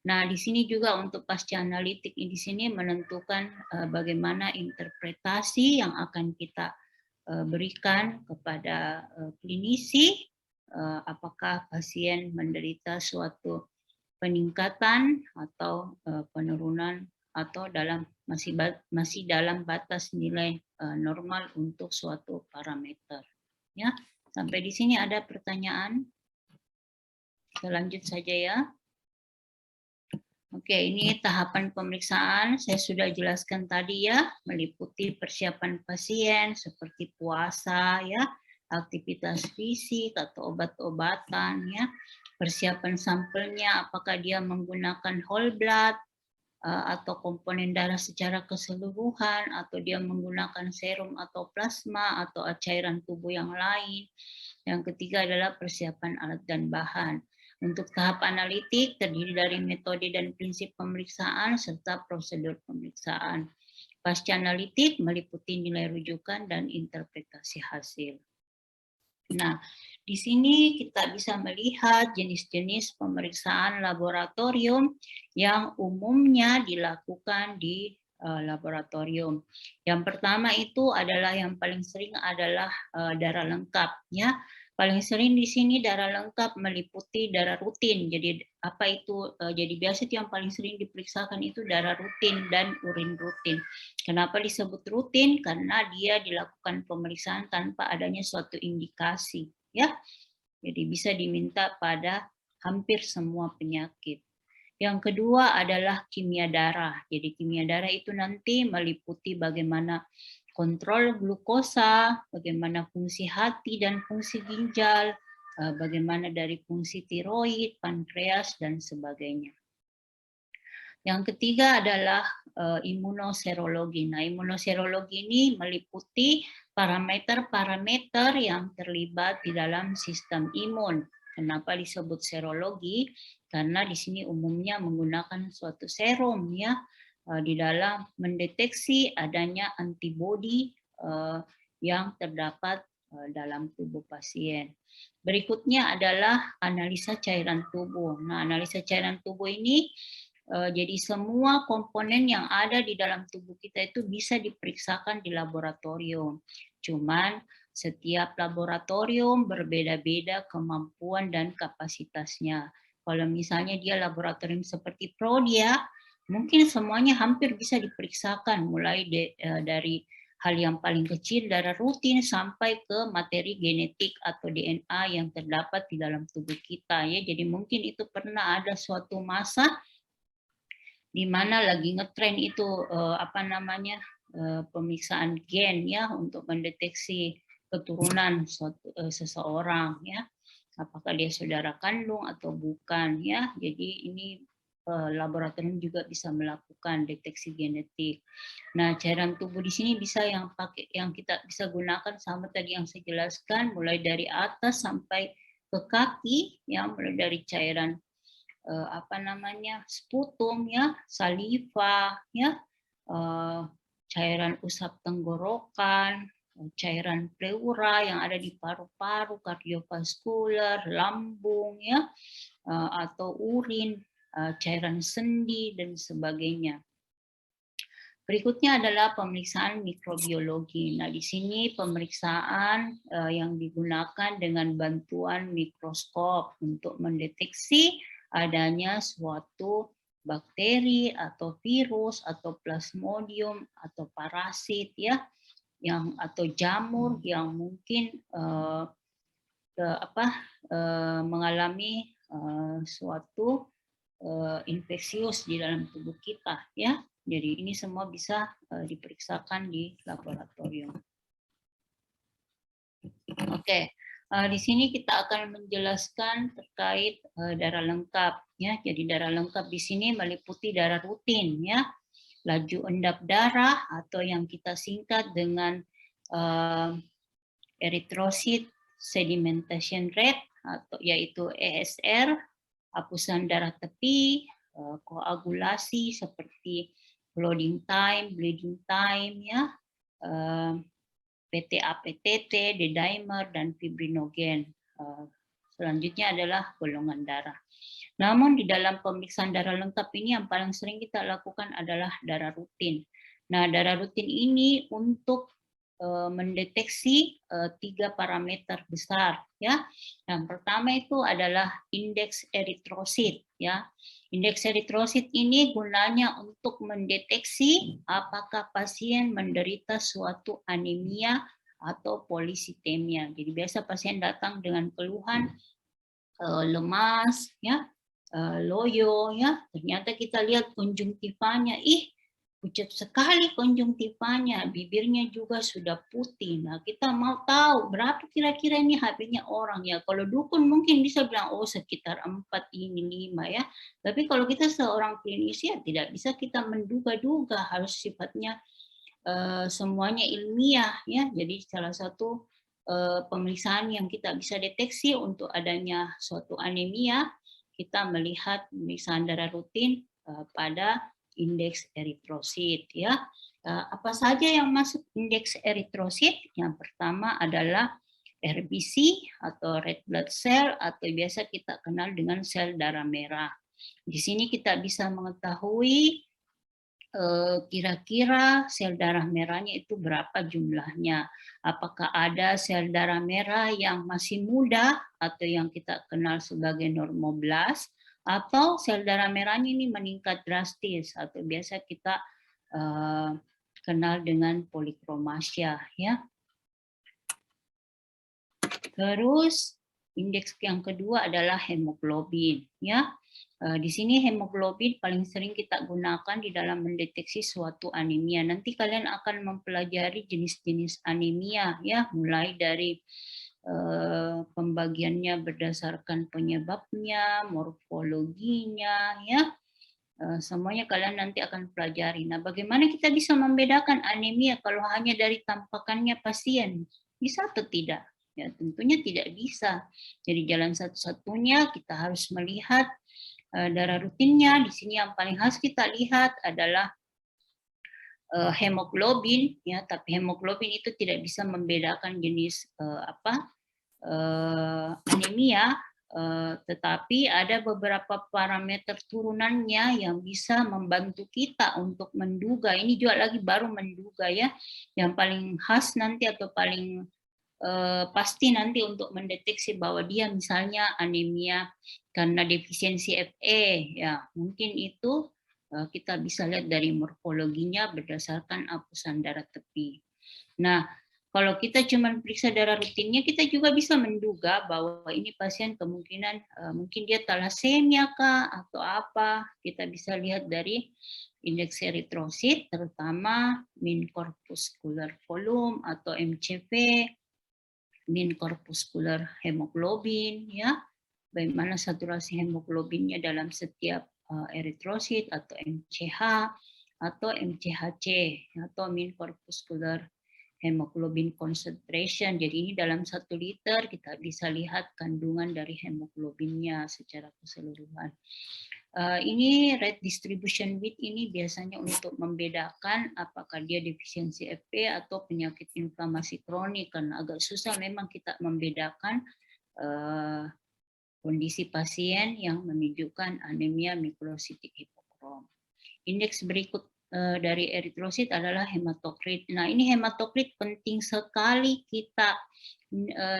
[SPEAKER 1] Nah, di sini juga untuk pasca analitik di sini menentukan bagaimana interpretasi yang akan kita berikan kepada klinisi, apakah pasien menderita suatu peningkatan atau penurunan atau masih dalam batas nilai normal untuk suatu parameter. Ya, sampai di sini ada pertanyaan? Kita lanjut saja ya. Oke, ini tahapan pemeriksaan saya sudah jelaskan tadi ya, meliputi persiapan pasien seperti puasa ya, aktivitas fisik atau obat-obatan ya, persiapan sampelnya apakah dia menggunakan whole blood atau komponen darah secara keseluruhan, atau dia menggunakan serum atau plasma atau cairan tubuh yang lain. Yang ketiga adalah persiapan alat dan bahan. Untuk tahap analitik terdiri dari metode dan prinsip pemeriksaan serta prosedur pemeriksaan. Pasca analitik meliputi nilai rujukan dan interpretasi hasil. Nah, di sini kita bisa melihat jenis-jenis pemeriksaan laboratorium yang umumnya dilakukan di laboratorium. Yang pertama itu adalah yang paling sering adalah darah lengkap, ya. Paling sering di sini darah lengkap meliputi darah rutin. Jadi apa itu? Jadi biasa itu yang paling sering diperiksakan itu darah rutin dan urin rutin. Kenapa disebut rutin? Karena dia dilakukan pemeriksaan tanpa adanya suatu indikasi, ya. Jadi bisa diminta pada hampir semua penyakit. Yang kedua adalah kimia darah. Jadi kimia darah itu nanti meliputi bagaimana kontrol glukosa, bagaimana fungsi hati dan fungsi ginjal, bagaimana dari fungsi tiroid, pankreas, dan sebagainya. Yang ketiga adalah imunoserologi. Nah, imunoserologi ini meliputi parameter-parameter yang terlibat di dalam sistem imun. Kenapa disebut serologi? Karena di sini umumnya menggunakan suatu serum, ya, di dalam mendeteksi adanya antibodi yang terdapat dalam tubuh pasien. Berikutnya adalah analisa cairan tubuh. Nah, analisa cairan tubuh ini jadi semua komponen yang ada di dalam tubuh kita itu bisa diperiksakan di laboratorium. Cuman setiap laboratorium berbeda-beda kemampuan dan kapasitasnya. Kalau misalnya dia laboratorium seperti Prodia, mungkin semuanya hampir bisa diperiksakan, mulai dari hal yang paling kecil darah rutin sampai ke materi genetik atau DNA yang terdapat di dalam tubuh kita, ya. Jadi mungkin itu pernah ada suatu masa di mana lagi ngetren itu pemeriksaan gen, ya, untuk mendeteksi keturunan seseorang, ya, apakah dia saudara kandung atau bukan, ya. Jadi ini laboratorium juga bisa melakukan deteksi genetik. Nah, cairan tubuh di sini bisa yang kita bisa gunakan sama tadi yang saya jelaskan, mulai dari atas sampai ke kaki, ya, mulai dari cairan sputum, ya, saliva, ya, cairan usap tenggorokan, cairan pleura yang ada di paru-paru, kardiovaskular, lambung, ya, atau urin, cairan sendi dan sebagainya. Berikutnya adalah pemeriksaan mikrobiologi. Nah, di sini pemeriksaan yang digunakan dengan bantuan mikroskop untuk mendeteksi adanya suatu bakteri atau virus atau plasmodium atau parasit, ya, yang atau jamur yang mungkin mengalami suatu infeksius di dalam tubuh kita, ya. Jadi ini semua bisa diperiksakan di laboratorium. Oke, di sini kita akan menjelaskan terkait darah lengkap, ya. Jadi darah lengkap di sini meliputi darah rutin, ya, laju endap darah atau yang kita singkat dengan erythrocyte sedimentation rate atau yaitu ESR, hapusan darah tepi, koagulasi seperti clotting time, bleeding time, ya, PTA-PTT, D-dimer, dan fibrinogen. Selanjutnya adalah golongan darah. Namun di dalam pemeriksaan darah lengkap ini yang paling sering kita lakukan adalah darah rutin. Nah, darah rutin ini untuk mendeteksi 3 parameter besar, ya. Yang pertama itu adalah indeks eritrosit, ya. Indeks eritrosit ini gunanya untuk mendeteksi apakah pasien menderita suatu anemia atau polisitemia. Jadi biasa pasien datang dengan keluhan lemas, ya, loyo, ya. Ternyata kita lihat konjungtivanya, pucat sekali konjungtivanya, bibirnya juga sudah putih. Nah, kita mau tahu berapa kira-kira ini HB-nya orang ya. Kalau dukun mungkin bisa bilang, oh sekitar 4 ini 5 ya. Tapi kalau kita seorang klinisi ya tidak bisa kita menduga-duga, harus sifatnya semuanya ilmiah ya. Jadi salah satu pemeriksaan yang kita bisa deteksi untuk adanya suatu anemia, kita melihat pemeriksaan darah rutin pada indeks eritrosit ya. Apa saja yang masuk indeks eritrosit? Yang pertama adalah RBC atau red blood cell atau biasa kita kenal dengan sel darah merah. Di sini kita bisa mengetahui kira-kira sel darah merahnya itu berapa jumlahnya. Apakah ada sel darah merah yang masih muda atau yang kita kenal sebagai normoblast, atau sel darah merahnya ini meningkat drastis atau biasa kita kenal dengan polikromasia ya. Terus indeks yang kedua adalah hemoglobin ya. Di sini hemoglobin paling sering kita gunakan di dalam mendeteksi suatu anemia. Nanti kalian akan mempelajari jenis-jenis anemia ya, mulai dari pembagiannya berdasarkan penyebabnya, morfologinya ya. Semuanya kalian nanti akan pelajari. Nah, bagaimana kita bisa membedakan anemia kalau hanya dari tampakannya pasien? Bisa atau tidak? Ya, tentunya tidak bisa. Jadi jalan satu-satunya kita harus melihat darah rutinnya. Di sini yang paling harus kita lihat adalah hemoglobin ya, tapi hemoglobin itu tidak bisa membedakan jenis anemia, tetapi ada beberapa parameter turunannya yang bisa membantu kita untuk menduga. Ini juga lagi baru menduga ya. Yang paling khas nanti atau paling pasti nanti untuk mendeteksi bahwa dia misalnya anemia karena defisiensi Fe ya, mungkin itu kita bisa lihat dari morfologinya berdasarkan apusan darah tepi. Nah, kalau kita cuma periksa darah rutinnya, kita juga bisa menduga bahwa ini pasien kemungkinan mungkin dia thalassemia kah atau apa. Kita bisa lihat dari indeks eritrosit, terutama mean corpuscular volume atau MCV, mean corpuscular hemoglobin ya, bagaimana saturasi hemoglobinnya dalam setiap eritrosit atau MCH atau MCHC atau mean corpuscular hemoglobin concentration. Jadi ini dalam 1 liter kita bisa lihat kandungan dari hemoglobinnya secara keseluruhan. Ini red distribution width ini biasanya untuk membedakan apakah dia defisiensi Fe atau penyakit inflamasi kronik, karena agak susah memang kita membedakan kondisi pasien yang menunjukkan anemia mikrositik hipokrom. Indeks berikut dari eritrosit adalah hematokrit. Nah, ini hematokrit penting sekali kita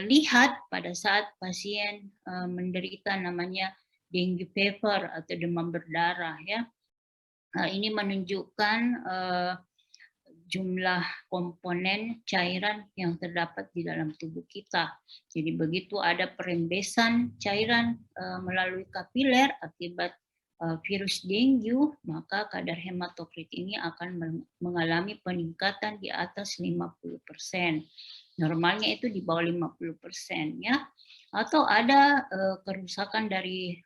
[SPEAKER 1] lihat pada saat pasien menderita namanya dengue fever atau demam berdarah ya. Ini menunjukkan jumlah komponen cairan yang terdapat di dalam tubuh kita. Jadi begitu ada perembesan cairan melalui kapiler akibat virus dengue, maka kadar hematokrit ini akan mengalami peningkatan di atas 50%. Normalnya itu di bawah 50% ya. Atau ada kerusakan dari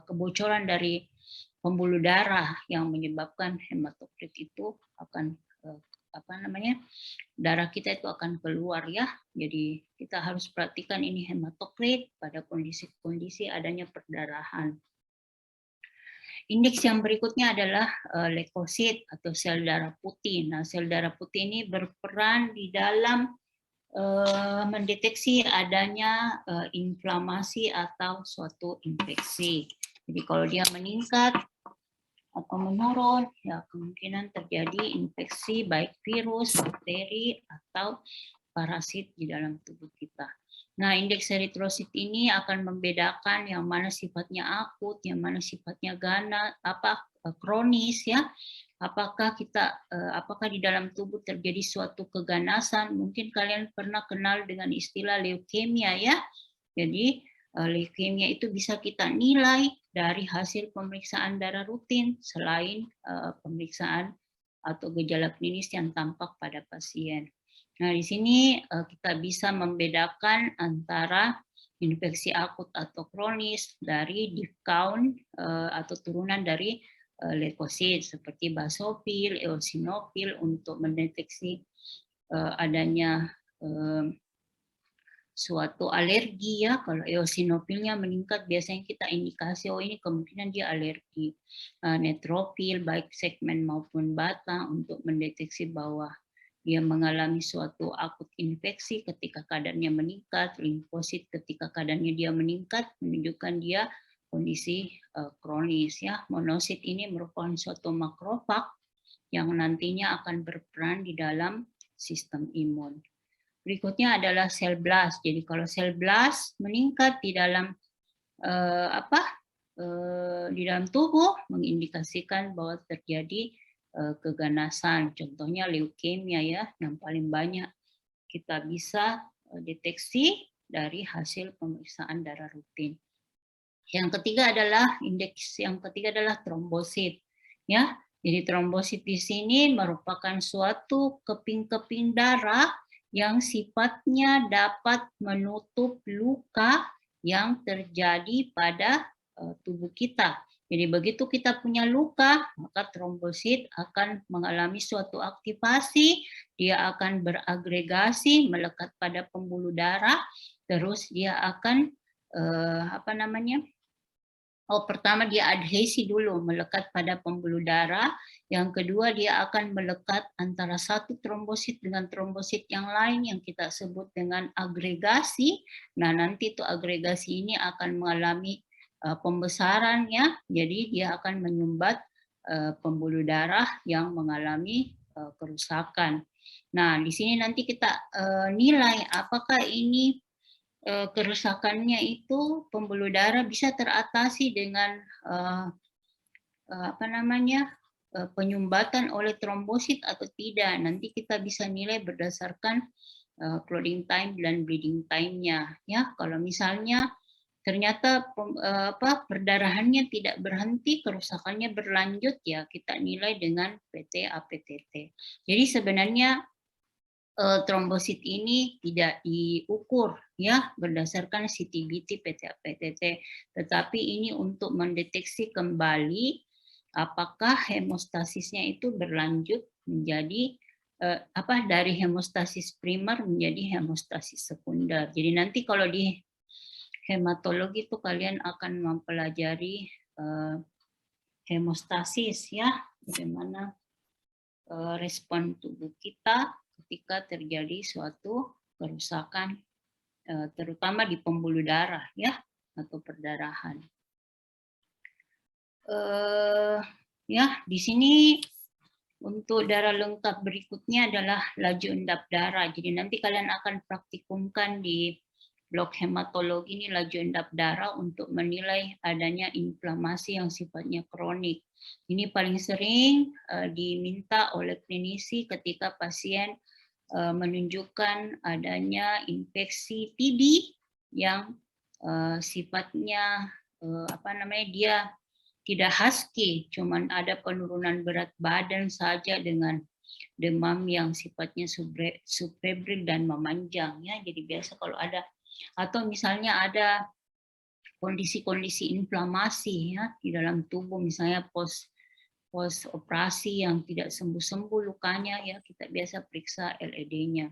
[SPEAKER 1] kebocoran dari pembuluh darah yang menyebabkan hematokrit itu akan darah kita itu akan keluar ya. Jadi kita harus perhatikan ini hematokrit pada kondisi-kondisi adanya perdarahan. Indeks yang berikutnya adalah leukosit atau sel darah putih. Nah, sel darah putih ini berperan di dalam mendeteksi adanya inflamasi atau suatu infeksi. Jadi kalau dia meningkat atau menurun, ya kemungkinan terjadi infeksi baik virus, bakteri, atau parasit di dalam tubuh kita. Nah, indeks eritrosit ini akan membedakan yang mana sifatnya akut, yang mana sifatnya kronis ya. Apakah di dalam tubuh terjadi suatu keganasan? Mungkin kalian pernah kenal dengan istilah leukemia ya. Jadi leukemia itu bisa kita nilai dari hasil pemeriksaan darah rutin selain pemeriksaan atau gejala klinis yang tampak pada pasien. Nah, di sini kita bisa membedakan antara infeksi akut atau kronis dari diff count atau turunan dari leukosit seperti basofil, eosinofil untuk mendeteksi adanya suatu alergi ya. Kalau eosinofilnya meningkat biasanya kita indikasi oh ini kemungkinan dia alergi. Neutrofil baik segmen maupun batang untuk mendeteksi bahwa dia mengalami suatu akut infeksi ketika kadarnya meningkat, limfosit ketika kadarnya dia meningkat menunjukkan dia kondisi kronis ya. Monosit ini merupakan suatu makrofag yang nantinya akan berperan di dalam sistem imun. Berikutnya adalah sel blast. Jadi kalau sel blast meningkat di dalam di dalam tubuh mengindikasikan bahwa terjadi keganasan. Contohnya leukemia ya, yang paling banyak kita bisa deteksi dari hasil pemeriksaan darah rutin. Yang ketiga adalah trombosit ya. Jadi trombosit di sini merupakan suatu keping-keping darah yang sifatnya dapat menutup luka yang terjadi pada tubuh kita. Jadi begitu kita punya luka, maka trombosit akan mengalami suatu aktivasi, dia akan beragregasi, melekat pada pembuluh darah, terus dia akan pertama dia adhesi dulu, melekat pada pembuluh darah. Yang kedua dia akan melekat antara satu trombosit dengan trombosit yang lain yang kita sebut dengan agregasi. Nah nanti itu agregasi ini akan mengalami pembesaran ya, jadi dia akan menyumbat pembuluh darah yang mengalami kerusakan. Nah di sini nanti kita nilai apakah ini kerusakannya itu pembuluh darah bisa teratasi dengan penyumbatan oleh trombosit atau tidak. Nanti kita bisa nilai berdasarkan clotting time dan bleeding time-nya. Ya, kalau misalnya ternyata perdarahannya tidak berhenti, kerusakannya berlanjut, ya kita nilai dengan PT-APTT. Jadi sebenarnya trombosit ini tidak diukur ya berdasarkan CTBT PT-APTT, tetapi ini untuk mendeteksi kembali apakah hemostasisnya itu berlanjut menjadi dari hemostasis primer menjadi hemostasis sekunder. Jadi nanti kalau di hematologi itu kalian akan mempelajari hemostasis ya, bagaimana respon tubuh kita ketika terjadi suatu kerusakan terutama di pembuluh darah ya atau perdarahan. Ya di sini untuk darah lengkap berikutnya adalah laju endap darah. Jadi nanti kalian akan praktikumkan di blok hematologi ini laju endap darah untuk menilai adanya inflamasi yang sifatnya kronik. Ini paling sering diminta oleh klinisi ketika pasien menunjukkan adanya infeksi TB yang sifatnya dia tidak husky, cuman ada penurunan berat badan saja dengan demam yang sifatnya subfebril dan memanjang ya. Jadi biasa kalau ada atau misalnya ada kondisi-kondisi inflamasi ya di dalam tubuh, misalnya post operasi yang tidak sembuh-sembuh lukanya ya, kita biasa periksa LED-nya.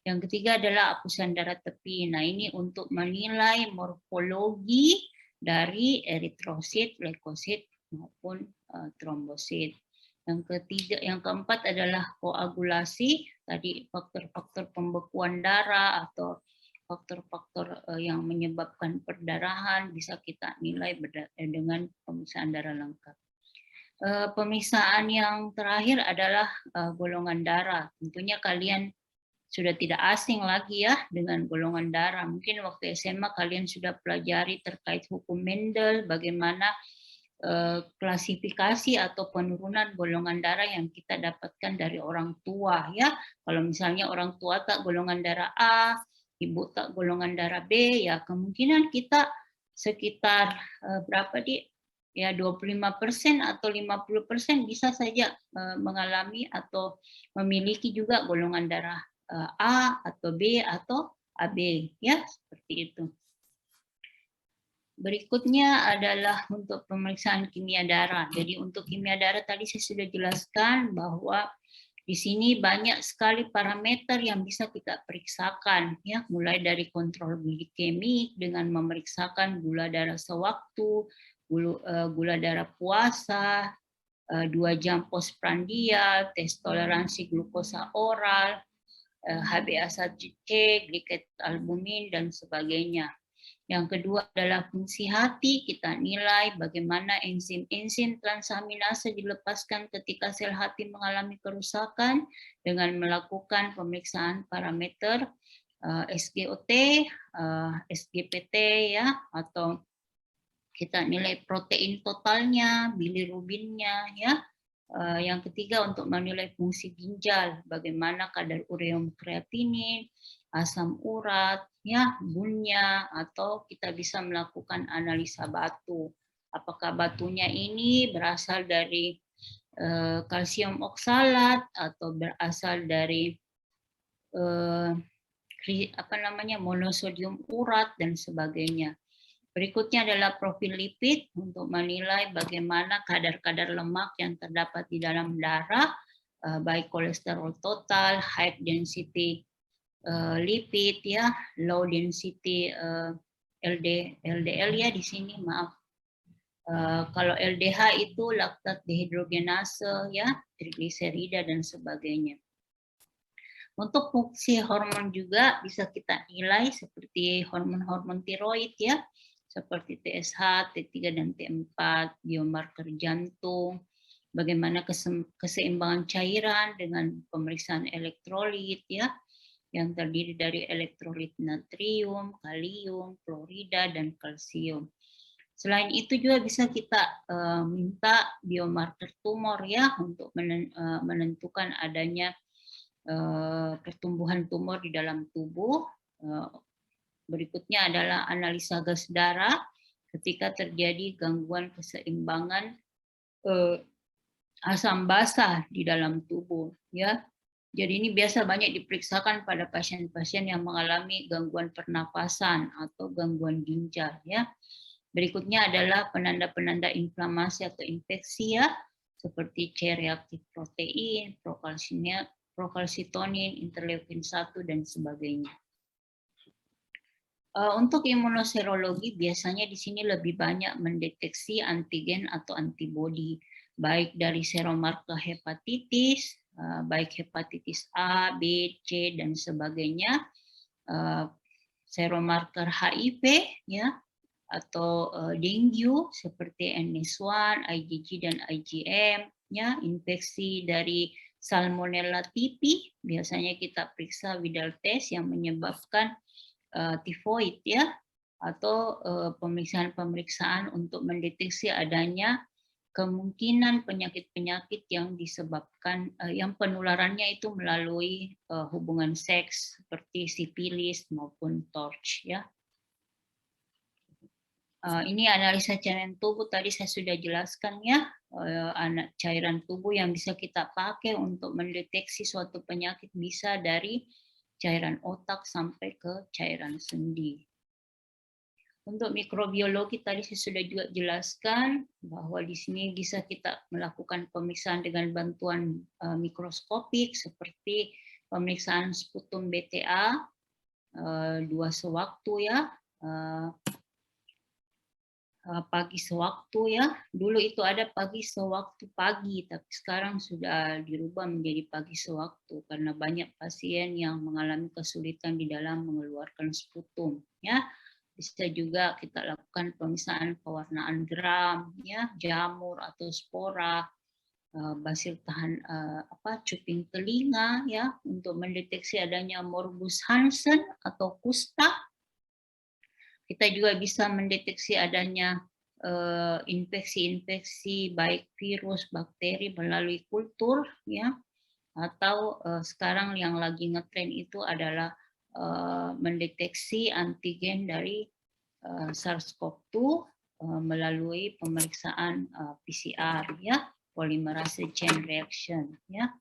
[SPEAKER 1] Yang ketiga adalah hapusan darah tepi. Nah, ini untuk menilai morfologi dari eritrosit, leukosit maupun trombosit. Yang keempat adalah koagulasi, tadi faktor-faktor pembekuan darah atau faktor-faktor yang menyebabkan perdarahan bisa kita nilai dengan pemeriksaan darah lengkap. Pemeriksaan yang terakhir adalah golongan darah. Tentunya kalian sudah tidak asing lagi ya dengan golongan darah. Mungkin waktu SMA kalian sudah pelajari terkait hukum Mendel, bagaimana klasifikasi atau penurunan golongan darah yang kita dapatkan dari orang tua ya. Kalau misalnya orang tua tak golongan darah A, ibu tak golongan darah B, ya kemungkinan kita sekitar ya 25% atau 50% bisa saja mengalami atau memiliki juga golongan darah A atau B atau AB, ya seperti itu. Berikutnya adalah untuk pemeriksaan kimia darah. Jadi untuk kimia darah tadi saya sudah jelaskan bahwa di sini banyak sekali parameter yang bisa kita periksakan, ya, mulai dari kontrol glikemik dengan memeriksakan gula darah sewaktu, gula darah puasa, 2 jam postprandial, tes toleransi glukosa oral, HbA1c, gliket albumin dan sebagainya. Yang kedua adalah fungsi hati, kita nilai bagaimana enzim-enzim transaminase dilepaskan ketika sel hati mengalami kerusakan dengan melakukan pemeriksaan parameter SGOT, SGPT, ya, atau kita nilai protein totalnya, bilirubinnya, ya. Yang ketiga untuk menilai fungsi ginjal, bagaimana kadar ureum kreatinin, asam urat, ya, bunnya, atau kita bisa melakukan analisa batu. Apakah batunya ini berasal dari kalsium oksalat atau berasal dari monosodium urat dan sebagainya. Berikutnya adalah profil lipid untuk menilai bagaimana kadar-kadar lemak yang terdapat di dalam darah, baik kolesterol total, high density lipid, ya, low density LDL, ya, di sini maaf. Kalau LDH itu laktat dehidrogenase, ya, trigliserida dan sebagainya. Untuk fungsi hormon juga bisa kita nilai seperti hormon-hormon tiroid, ya, seperti TSH, T3 dan T4, biomarker jantung, bagaimana keseimbangan cairan dengan pemeriksaan elektrolit, ya, yang terdiri dari elektrolit natrium, kalium, klorida, dan kalsium. Selain itu juga bisa kita minta biomarker tumor, ya, untuk menentukan adanya pertumbuhan tumor di dalam tubuh. Berikutnya adalah analisa gas darah ketika terjadi gangguan keseimbangan asam basa di dalam tubuh, ya. Jadi ini biasa banyak diperiksakan pada pasien-pasien yang mengalami gangguan pernapasan atau gangguan ginjal, ya. Berikutnya adalah penanda-penanda inflamasi atau infeksi, ya, seperti C-reaktif protein, prokalsitonin, interleukin 1 dan sebagainya. Untuk imunoserologi biasanya di sini lebih banyak mendeteksi antigen atau antibodi, baik dari seromarker hepatitis, baik hepatitis A, B, C, dan sebagainya, seromarker HIV, ya, atau dengue seperti NS1, IgG, dan IgM, ya, infeksi dari Salmonella typhi, biasanya kita periksa Widal test yang menyebabkan tifoid, ya, atau pemeriksaan-pemeriksaan untuk mendeteksi adanya kemungkinan penyakit-penyakit yang disebabkan yang penularannya itu melalui hubungan seks seperti sifilis maupun torch, ya. Ini analisa cairan tubuh tadi saya sudah jelaskan, ya, cairan tubuh yang bisa kita pakai untuk mendeteksi suatu penyakit bisa dari cairan otak sampai ke cairan sendi. Untuk mikrobiologi tadi saya sudah juga jelaskan bahwa di sini bisa kita melakukan pemeriksaan dengan bantuan mikroskopik seperti pemeriksaan sputum BTA 2 sewaktu, ya, pagi sewaktu, ya. Dulu itu ada pagi sewaktu pagi, tapi sekarang sudah dirubah menjadi pagi sewaktu karena banyak pasien yang mengalami kesulitan di dalam mengeluarkan sputum, ya. Bisa juga kita lakukan pemeriksaan pewarnaan gram, ya, jamur atau spora, basil tahan cuping telinga, ya, untuk mendeteksi adanya morbus Hansen atau kusta. Kita juga bisa mendeteksi adanya infeksi-infeksi baik virus, bakteri melalui kultur, ya, atau sekarang yang lagi ngetren itu adalah mendeteksi antigen dari SARS-CoV-2 melalui pemeriksaan PCR ya, polymerase chain reaction ya.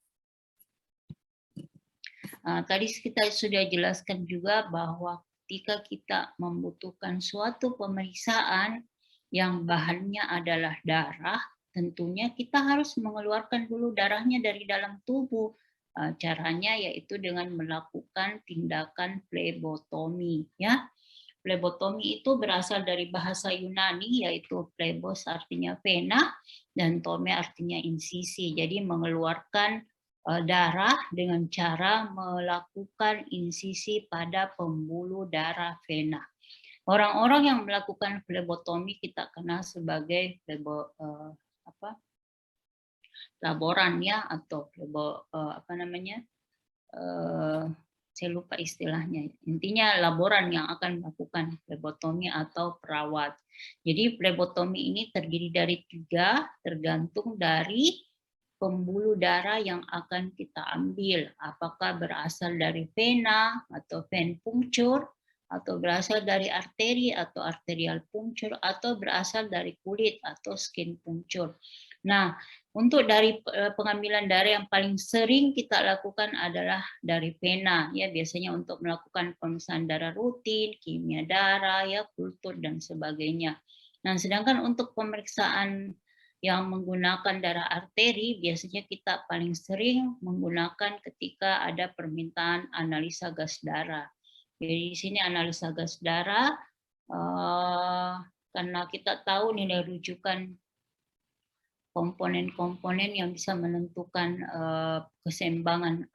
[SPEAKER 1] Tadi kita sudah jelaskan juga bahwa ketika kita membutuhkan suatu pemeriksaan yang bahannya adalah darah, tentunya kita harus mengeluarkan dulu darahnya dari dalam tubuh. Caranya yaitu dengan melakukan tindakan flebotomi ya. Flebotomi itu berasal dari bahasa Yunani, yaitu phlebos artinya vena dan tome artinya insisi. Jadi mengeluarkan darah dengan cara melakukan insisi pada pembuluh darah vena. Orang-orang yang melakukan flebotomi kita kenal sebagai laboran ya, atau saya lupa istilahnya. Intinya laboran yang akan melakukan flebotomi atau perawat. Jadi flebotomi ini terdiri dari 3, tergantung dari pembuluh darah yang akan kita ambil. Apakah berasal dari vena atau vein puncture, atau berasal dari arteri atau arterial puncture, atau berasal dari kulit atau skin puncture. Nah, untuk dari pengambilan darah yang paling sering kita lakukan adalah dari vena ya, biasanya untuk melakukan pemeriksaan darah rutin, kimia darah ya, kultur dan sebagainya. Nah, sedangkan untuk pemeriksaan yang menggunakan darah arteri biasanya kita paling sering menggunakan ketika ada permintaan analisa gas darah. Jadi di sini analisa gas darah karena kita tahu nilai rujukan komponen-komponen yang bisa menentukan keseimbangan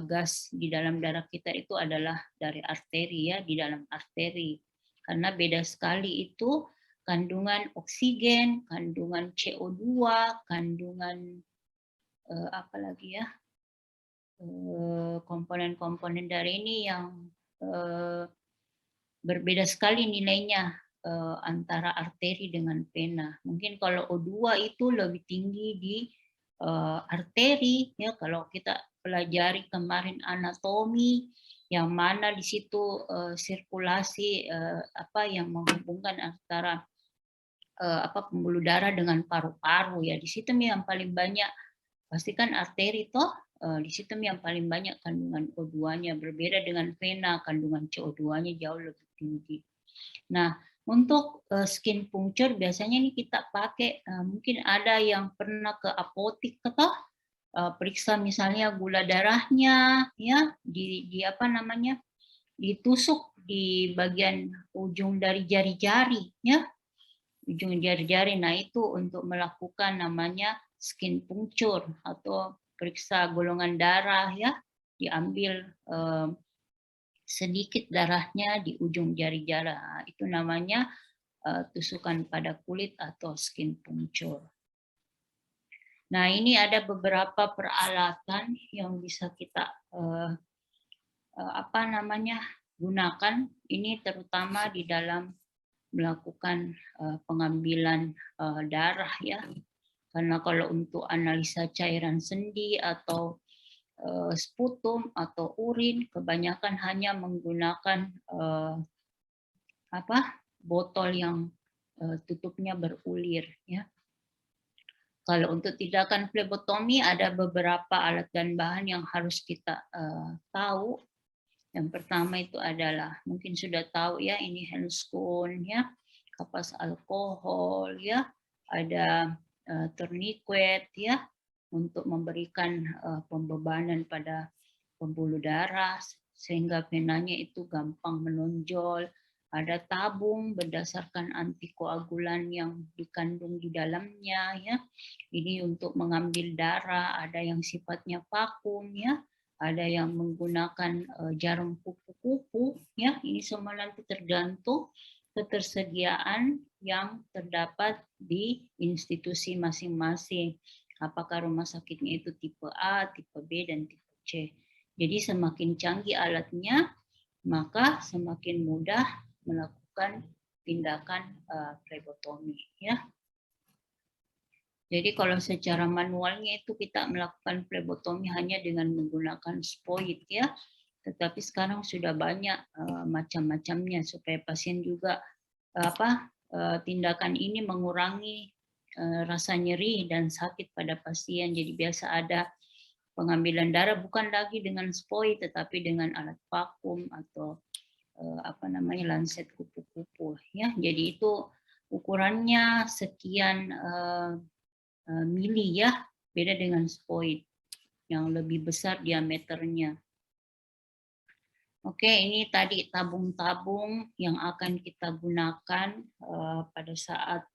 [SPEAKER 1] gas di dalam darah kita itu adalah dari arteri ya, di dalam arteri. Karena beda sekali itu kandungan oksigen, kandungan CO2, kandungan komponen-komponen dari ini yang berbeda sekali nilainya antara arteri dengan vena. Mungkin kalau O2 itu lebih tinggi di arteri ya, kalau kita pelajari kemarin anatomi yang mana di situ sirkulasi yang menghubungkan antara pembuluh darah dengan paru-paru ya, di situ yang paling banyak pastikan arteri toh. Di situ yang paling banyak kandungan O2-nya, berbeda dengan vena, kandungan CO2-nya jauh lebih tinggi. Nah, untuk skin puncture biasanya ini kita pakai, mungkin ada yang pernah ke apotik atau periksa misalnya gula darahnya ya, ditusuk di bagian ujung dari jari-jari ya, ujung jari-jari. Nah, itu untuk melakukan namanya skin puncture atau periksa golongan darah ya, diambil sedikit darahnya di ujung jari-jari. Itu namanya tusukan pada kulit atau skin puncture. Nah, ini ada beberapa peralatan yang bisa kita gunakan. Ini terutama di dalam melakukan pengambilan darah ya. Karena kalau untuk analisa cairan sendi atau sputum atau urin, kebanyakan hanya menggunakan botol yang tutupnya berulir ya. Kalau untuk tindakan flebotomi ada beberapa alat dan bahan yang harus kita tahu. Yang pertama itu adalah mungkin sudah tahu ya, ini handscone ya, kapas alkohol ya, ada tourniquet ya, untuk memberikan pembebanan pada pembuluh darah sehingga venanya itu gampang menonjol. Ada tabung berdasarkan antikoagulan yang dikandung di dalamnya ya. Ini untuk mengambil darah, ada yang sifatnya vakum ya, ada yang menggunakan jarum kupu-kupu ya. Ini semua nanti tergantung ketersediaan yang terdapat di institusi masing-masing. Apakah rumah sakitnya itu tipe A, tipe B, dan tipe C. Jadi semakin canggih alatnya, maka semakin mudah melakukan tindakan flebotomi ya. Jadi kalau secara manualnya itu kita melakukan flebotomi hanya dengan menggunakan spoid ya. Tetapi sekarang sudah banyak macam-macamnya supaya pasien juga tindakan ini mengurangi rasa nyeri dan sakit pada pasien. Jadi biasa ada pengambilan darah bukan lagi dengan spoi tetapi dengan alat vakum atau lancet kupu-kupu ya. Jadi itu ukurannya sekian mili ya, beda dengan spoi yang lebih besar diameternya. Oke, ini tadi tabung-tabung yang akan kita gunakan pada saat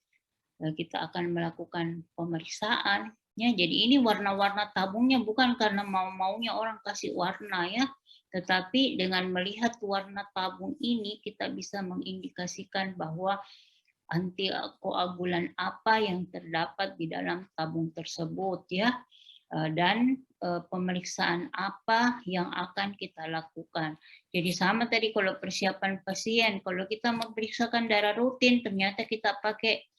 [SPEAKER 1] kita akan melakukan pemeriksaan. Ya, jadi ini warna-warna tabungnya bukan karena mau-maunya orang kasih warna ya, tetapi dengan melihat warna tabung ini kita bisa mengindikasikan bahwa antikoagulan apa yang terdapat di dalam tabung tersebut ya, dan pemeriksaan apa yang akan kita lakukan. Jadi sama tadi kalau persiapan pasien, kalau kita memeriksakan darah rutin ternyata kita pakai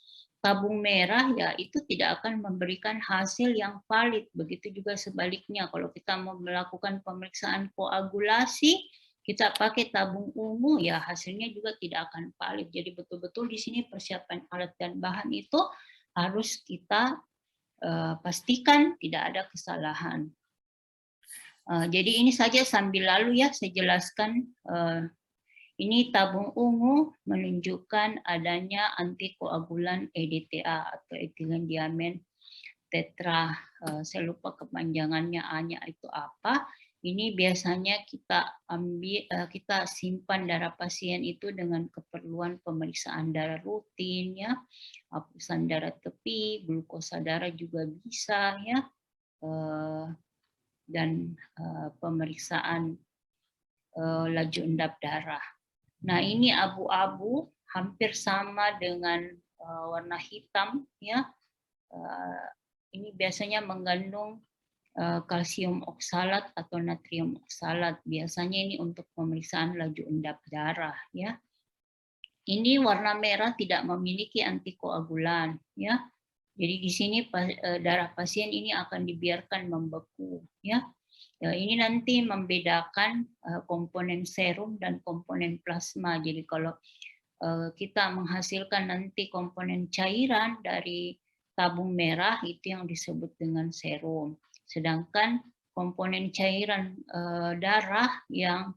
[SPEAKER 1] tabung merah ya itu tidak akan memberikan hasil yang valid. Begitu juga sebaliknya kalau kita mau melakukan pemeriksaan koagulasi kita pakai tabung ungu ya hasilnya juga tidak akan valid. Jadi betul-betul di sini persiapan alat dan bahan itu harus kita pastikan tidak ada kesalahan. Jadi ini saja sambil lalu ya saya jelaskan. Ini tabung ungu menunjukkan adanya antikoagulan EDTA atau etilen diamen tetra. Saya lupa kepanjangannya A-nya itu apa. Ini biasanya kita ambil, kita simpan darah pasien itu dengan keperluan pemeriksaan darah rutin ya, hapusan darah tepi, glukosa darah juga bisa ya, dan pemeriksaan laju endap darah. Nah ini abu-abu hampir sama dengan warna hitam ya. Ini biasanya mengandung kalsium oksalat atau natrium oksalat. Biasanya ini untuk pemeriksaan laju endap darah ya. Ini warna merah tidak memiliki antikoagulan ya. Jadi di sini darah pasien ini akan dibiarkan membeku ya. Ya, ini nanti membedakan komponen serum dan komponen plasma. Jadi kalau kita menghasilkan nanti komponen cairan dari tabung merah itu yang disebut dengan serum. Sedangkan komponen cairan darah yang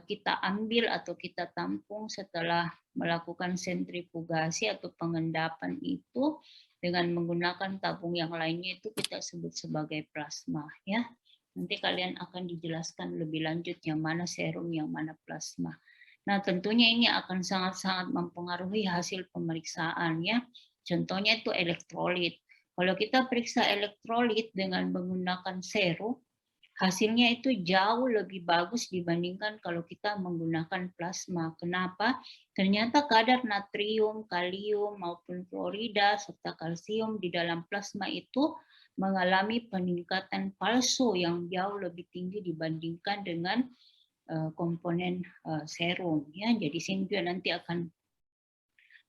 [SPEAKER 1] kita ambil atau kita tampung setelah melakukan sentrifugasi atau pengendapan itu dengan menggunakan tabung yang lainnya itu kita sebut sebagai plasma ya. Nanti kalian akan dijelaskan lebih lanjut yang mana serum, yang mana plasma. Nah, tentunya ini akan sangat-sangat mempengaruhi hasil pemeriksaan ya. Contohnya itu elektrolit. Kalau kita periksa elektrolit dengan menggunakan serum, hasilnya itu jauh lebih bagus dibandingkan kalau kita menggunakan plasma. Kenapa? Ternyata kadar natrium, kalium maupun fluorida serta kalsium di dalam plasma itu mengalami peningkatan palsu yang jauh lebih tinggi dibandingkan dengan komponen serum ya. Jadi sini juga nanti akan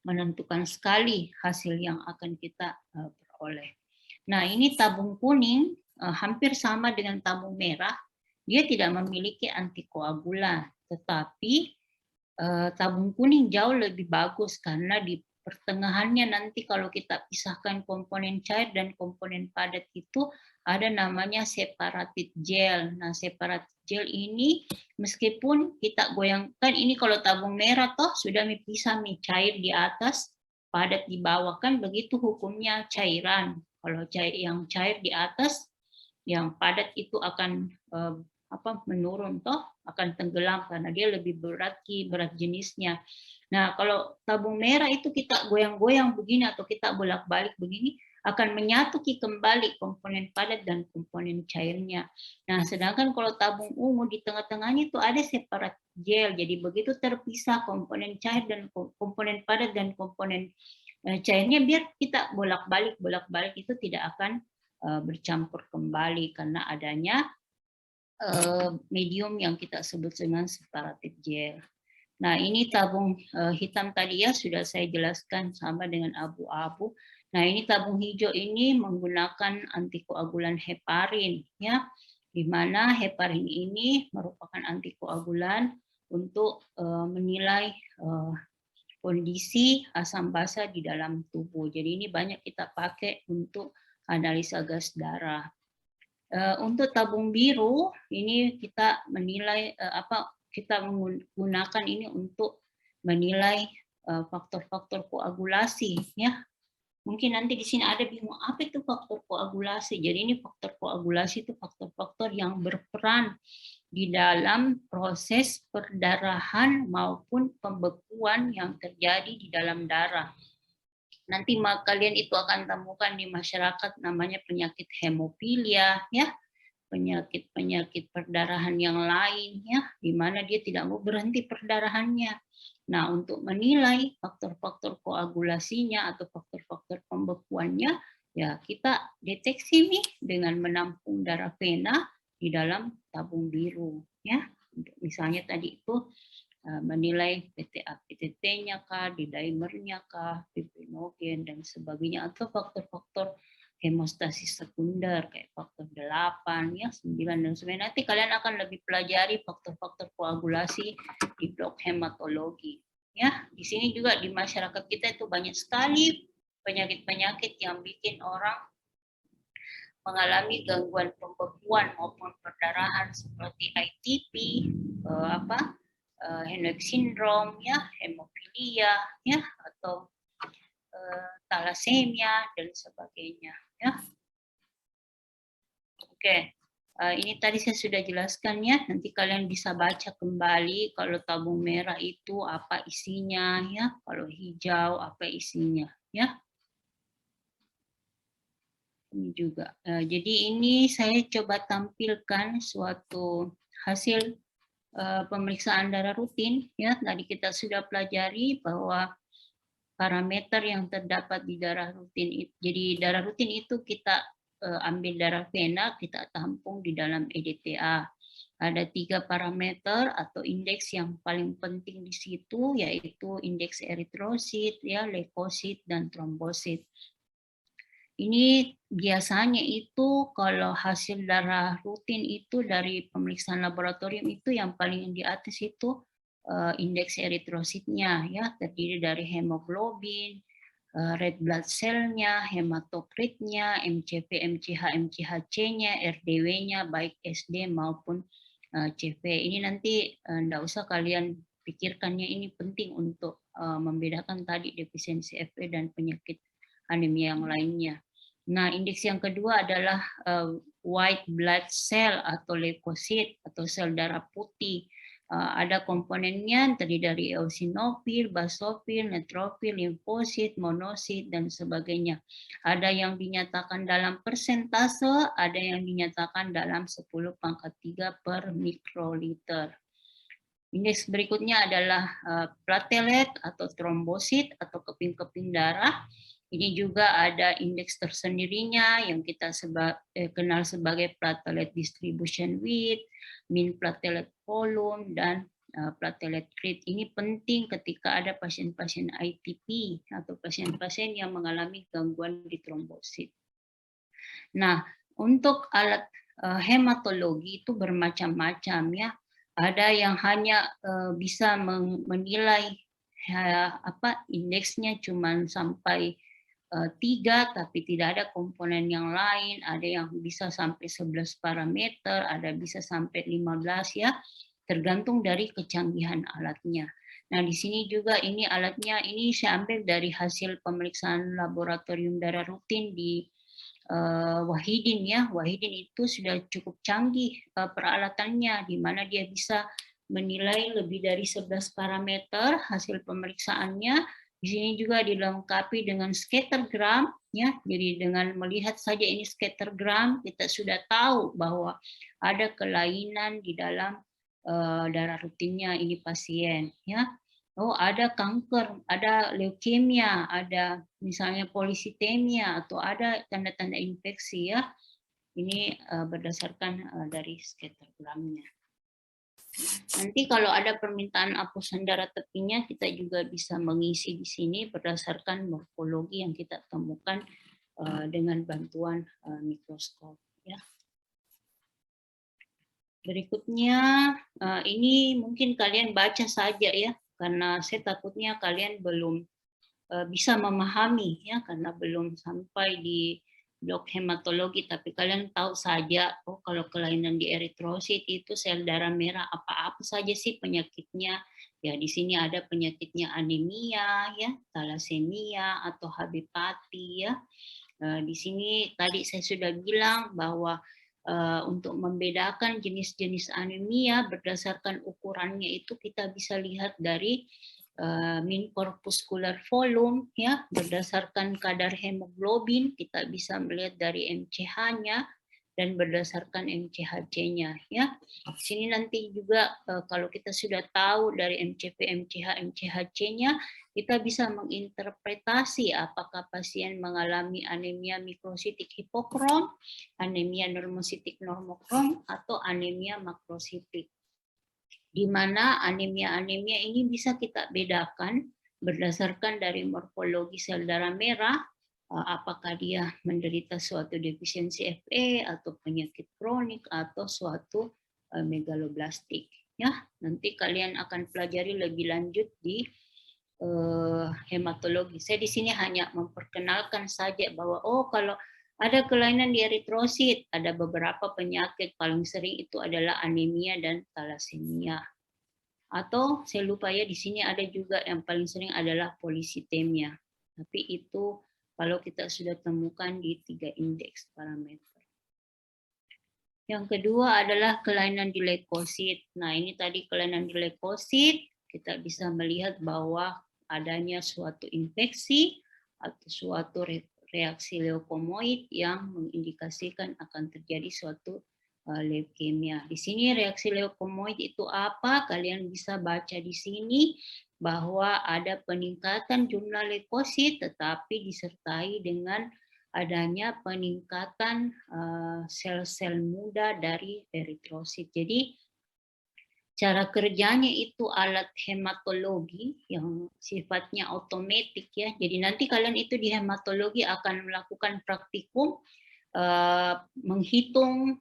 [SPEAKER 1] menentukan sekali hasil yang akan kita peroleh. Nah, ini tabung kuning hampir sama dengan tabung merah. Dia tidak memiliki antikoagulan, tetapi tabung kuning jauh lebih bagus karena di pertengahannya nanti kalau kita pisahkan komponen cair dan komponen padat itu ada namanya separated gel. Nah, separated gel ini meskipun kita goyangkan ini kalau tabung merah toh sudah pisah cair di atas, padat di bawah kan begitu hukumnya cairan. Kalau yang cair di atas, yang padat itu akan menurun toh akan tenggelam karena dia lebih berat jenisnya. Nah, kalau tabung merah itu kita goyang-goyang begini atau kita bolak-balik begini akan menyatu kembali komponen padat dan komponen cairnya. Nah, sedangkan kalau tabung ungu di tengah-tengahnya itu ada separat gel. Jadi begitu terpisah komponen cair dan komponen padat dan komponen cairnya biar kita bolak-balik itu tidak akan bercampur kembali karena adanya medium yang kita sebut dengan separated gel. Nah, ini tabung hitam tadi ya sudah saya jelaskan sama dengan abu-abu. Nah, ini tabung hijau ini menggunakan antikoagulan heparin ya, di mana heparin ini merupakan antikoagulan untuk menilai kondisi asam basa di dalam tubuh. Jadi ini banyak kita pakai untuk analisa gas darah. Untuk tabung biru ini kita menilai kita menggunakan ini untuk menilai faktor-faktor koagulasi ya. Mungkin nanti di sini ada bingung apa itu faktor koagulasi. Jadi ini faktor koagulasi itu faktor-faktor yang berperan di dalam proses perdarahan maupun pembekuan yang terjadi di dalam darah. Nanti kalian itu akan temukan di masyarakat namanya penyakit hemofilia ya, penyakit-penyakit perdarahan yang lain ya, di mana dia tidak mau berhenti perdarahannya. Nah, untuk menilai faktor-faktor koagulasinya atau faktor-faktor pembekuannya, ya kita deteksi nih dengan menampung darah vena di dalam tabung biru ya. Misalnya tadi itu menilai PTA-PTT-nya kah, D-dimernya kah, fibrinogen dan sebagainya, atau faktor-faktor hemostasis sekunder kayak faktor 8 ya, 9 dan sebagainya. Nanti kalian akan lebih pelajari faktor-faktor koagulasi di blok hematologi. Ya, di sini juga di masyarakat kita itu banyak sekali penyakit-penyakit yang bikin orang mengalami gangguan pembekuan maupun perdarahan seperti ITP, Henwick syndrome ya, hemofilia ya, atau thalassemia dan sebagainya ya. Oke, ini tadi saya sudah jelaskan ya. Nanti kalian bisa baca kembali kalau tabung merah itu apa isinya ya, kalau hijau apa isinya ya. Ini juga. Jadi ini saya coba tampilkan suatu hasil pemeriksaan darah rutin ya. Tadi kita sudah pelajari bahwa parameter yang terdapat di darah rutin. Jadi darah rutin itu kita ambil darah vena, kita tampung di dalam EDTA. Ada 3 parameter atau indeks yang paling penting di situ, yaitu indeks eritrosit, ya, leukosit, dan trombosit. Ini biasanya itu kalau hasil darah rutin itu dari pemeriksaan laboratorium itu yang paling di atas itu indeks eritrositnya, ya, terdiri dari hemoglobin, red blood cell-nya, hematokritnya, MCV, MCH, MCHC-nya, RDW-nya, baik SD maupun CV. Ini nanti enggak usah kalian pikirkannya, ini penting untuk membedakan tadi defisiensi Fe dan penyakit anemia yang lainnya. Nah, indeks yang kedua adalah white blood cell atau leukosit atau sel darah putih. Ada komponennya terdiri dari eosinofil, basofil, neutrofil, limfosit, monosit, dan sebagainya. Ada yang dinyatakan dalam persentase, ada yang dinyatakan dalam 10⁻³ per mikroliter. Indeks berikutnya adalah platelet atau trombosit atau keping-keping darah. Ini juga ada indeks tersendirinya yang kita kenal sebagai platelet distribution width, mean platelet volume, dan platelet rate. Ini penting ketika ada pasien-pasien ITP atau pasien-pasien yang mengalami gangguan di trombosit. Nah, untuk alat hematologi itu bermacam-macam ya. Ada yang hanya bisa menilai indeksnya cuma sampai 3, tapi tidak ada komponen yang lain. Ada yang bisa sampai 11 parameter, ada bisa sampai 15 ya, tergantung dari kecanggihan alatnya. Nah, di sini juga ini alatnya, ini saya ambil dari hasil pemeriksaan laboratorium darah rutin di Wahidin ya. Wahidin itu sudah cukup canggih peralatannya, di mana dia bisa menilai lebih dari 11 parameter hasil pemeriksaannya. Di sini juga dilengkapi dengan scattergram ya. Jadi dengan melihat saja ini scattergram kita sudah tahu bahwa ada kelainan di dalam darah rutinnya ini pasien ya. Oh, ada kanker, ada leukemia, ada misalnya polisitemia atau ada tanda-tanda infeksi ya. Ini berdasarkan dari scattergramnya. Nanti kalau ada permintaan apusan darah tepinya, kita juga bisa mengisi di sini berdasarkan morfologi yang kita temukan dengan bantuan mikroskop. Ya. Berikutnya, ini mungkin kalian baca saja ya, karena saya takutnya kalian belum bisa memahami ya, karena belum sampai di blok hematologi, tapi kalian tahu saja, oh kalau kelainan di eritrosit itu sel darah merah apa-apa saja sih penyakitnya. Ya di sini ada penyakitnya anemia ya, talasemia atau HB pati ya. Di sini tadi saya sudah bilang bahwa untuk membedakan jenis-jenis anemia berdasarkan ukurannya itu kita bisa lihat dari mean corpuscular volume ya, berdasarkan kadar hemoglobin kita bisa melihat dari MCH-nya dan berdasarkan MCHC-nya ya. Di sini nanti juga kalau kita sudah tahu dari MCP, MCH, MCHC-nya, kita bisa menginterpretasi apakah pasien mengalami anemia mikrositik hipokrom, anemia normositik normokrom, atau anemia makrositik. Di mana anemia-anemia ini bisa kita bedakan berdasarkan dari morfologi sel darah merah, apakah dia menderita suatu defisiensi Fe atau penyakit kronik atau suatu megaloblastik. Ya, nanti kalian akan pelajari lebih lanjut di hematologi. Saya di sini hanya memperkenalkan saja bahwa oh kalau ada kelainan di eritrosit, ada beberapa penyakit, paling sering itu adalah anemia dan talasemia. Atau saya lupa ya, di sini ada juga yang paling sering adalah polisitemia. Tapi itu kalau kita sudah temukan di 3 indeks parameter. Yang kedua adalah kelainan di leukosit. Nah, ini tadi kelainan di leukosit, kita bisa melihat bahwa adanya suatu infeksi atau suatu reaksi leukomoid yang mengindikasikan akan terjadi suatu leukemia. Di sini reaksi leukomoid itu apa? Kalian bisa baca di sini bahwa ada peningkatan jumlah leukosit tetapi disertai dengan adanya peningkatan sel-sel muda dari eritrosit. Jadi cara kerjanya itu alat hematologi yang sifatnya otomatis ya. Jadi nanti kalian itu di hematologi akan melakukan praktikum menghitung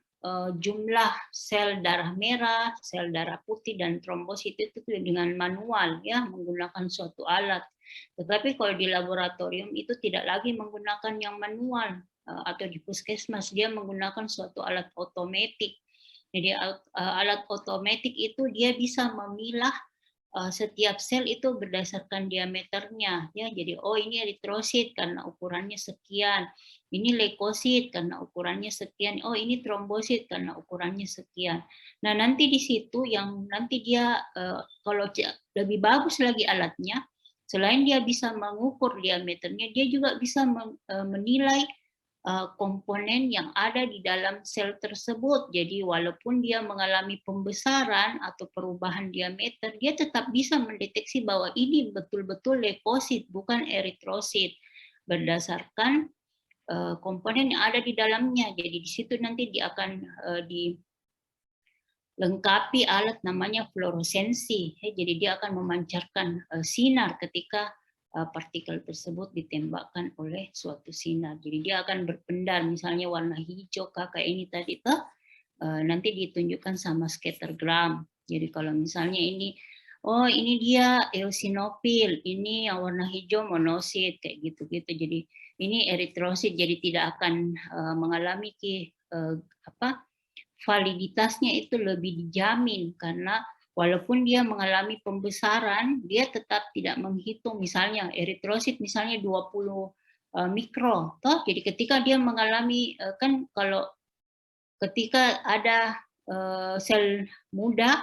[SPEAKER 1] jumlah sel darah merah, sel darah putih dan trombosit itu dengan manual ya, menggunakan suatu alat. Tetapi kalau di laboratorium itu tidak lagi menggunakan yang manual atau di puskesmas dia menggunakan suatu alat otomatis. Jadi alat otomatis itu dia bisa memilah setiap sel itu berdasarkan diameternya ya. Jadi oh ini eritrosit karena ukurannya sekian, ini leukosit karena ukurannya sekian, oh ini trombosit karena ukurannya sekian. Nah nanti di situ yang nanti dia kalau lebih bagus lagi alatnya, selain dia bisa mengukur diameternya, dia juga bisa menilai komponen yang ada di dalam sel tersebut. Jadi walaupun dia mengalami pembesaran atau perubahan diameter, dia tetap bisa mendeteksi bahwa ini betul-betul leukosit, bukan eritrosit, berdasarkan komponen yang ada di dalamnya. Jadi di situ nanti dia akan dilengkapi alat namanya fluoresensi. Jadi dia akan memancarkan sinar ketika partikel tersebut ditembakkan oleh suatu sinar. Jadi dia akan berpendar, misalnya warna hijau kayak ini tadi tuh nanti ditunjukkan sama scattergram. Jadi kalau misalnya ini, oh ini dia eosinofil, ini yang warna hijau monosit kayak gitu-gitu. Jadi ini eritrosit, jadi tidak akan mengalami validitasnya itu lebih dijamin karena walaupun dia mengalami pembesaran, dia tetap tidak menghitung misalnya eritrosit misalnya 20 mikro. Toh, jadi ketika dia mengalami kan kalau ketika ada sel muda,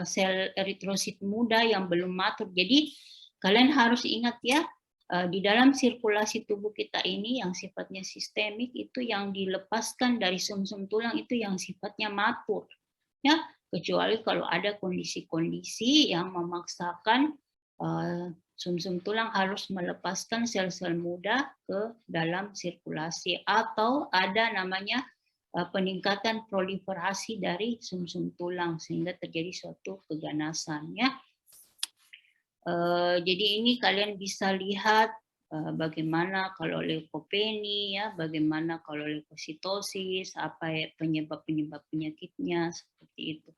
[SPEAKER 1] sel eritrosit muda yang belum matur. Jadi kalian harus ingat ya, di dalam sirkulasi tubuh kita ini yang sifatnya sistemik itu yang dilepaskan dari sumsum tulang itu yang sifatnya matur. Ya, kecuali kalau ada kondisi-kondisi yang memaksakan sumsum tulang harus melepaskan sel-sel muda ke dalam sirkulasi atau ada namanya peningkatan proliferasi dari sumsum tulang sehingga terjadi suatu keganasan ya. Jadi ini kalian bisa lihat bagaimana kalau leukopeni ya, bagaimana kalau leukositosis, apa ya penyebab-penyebab penyakitnya seperti itu.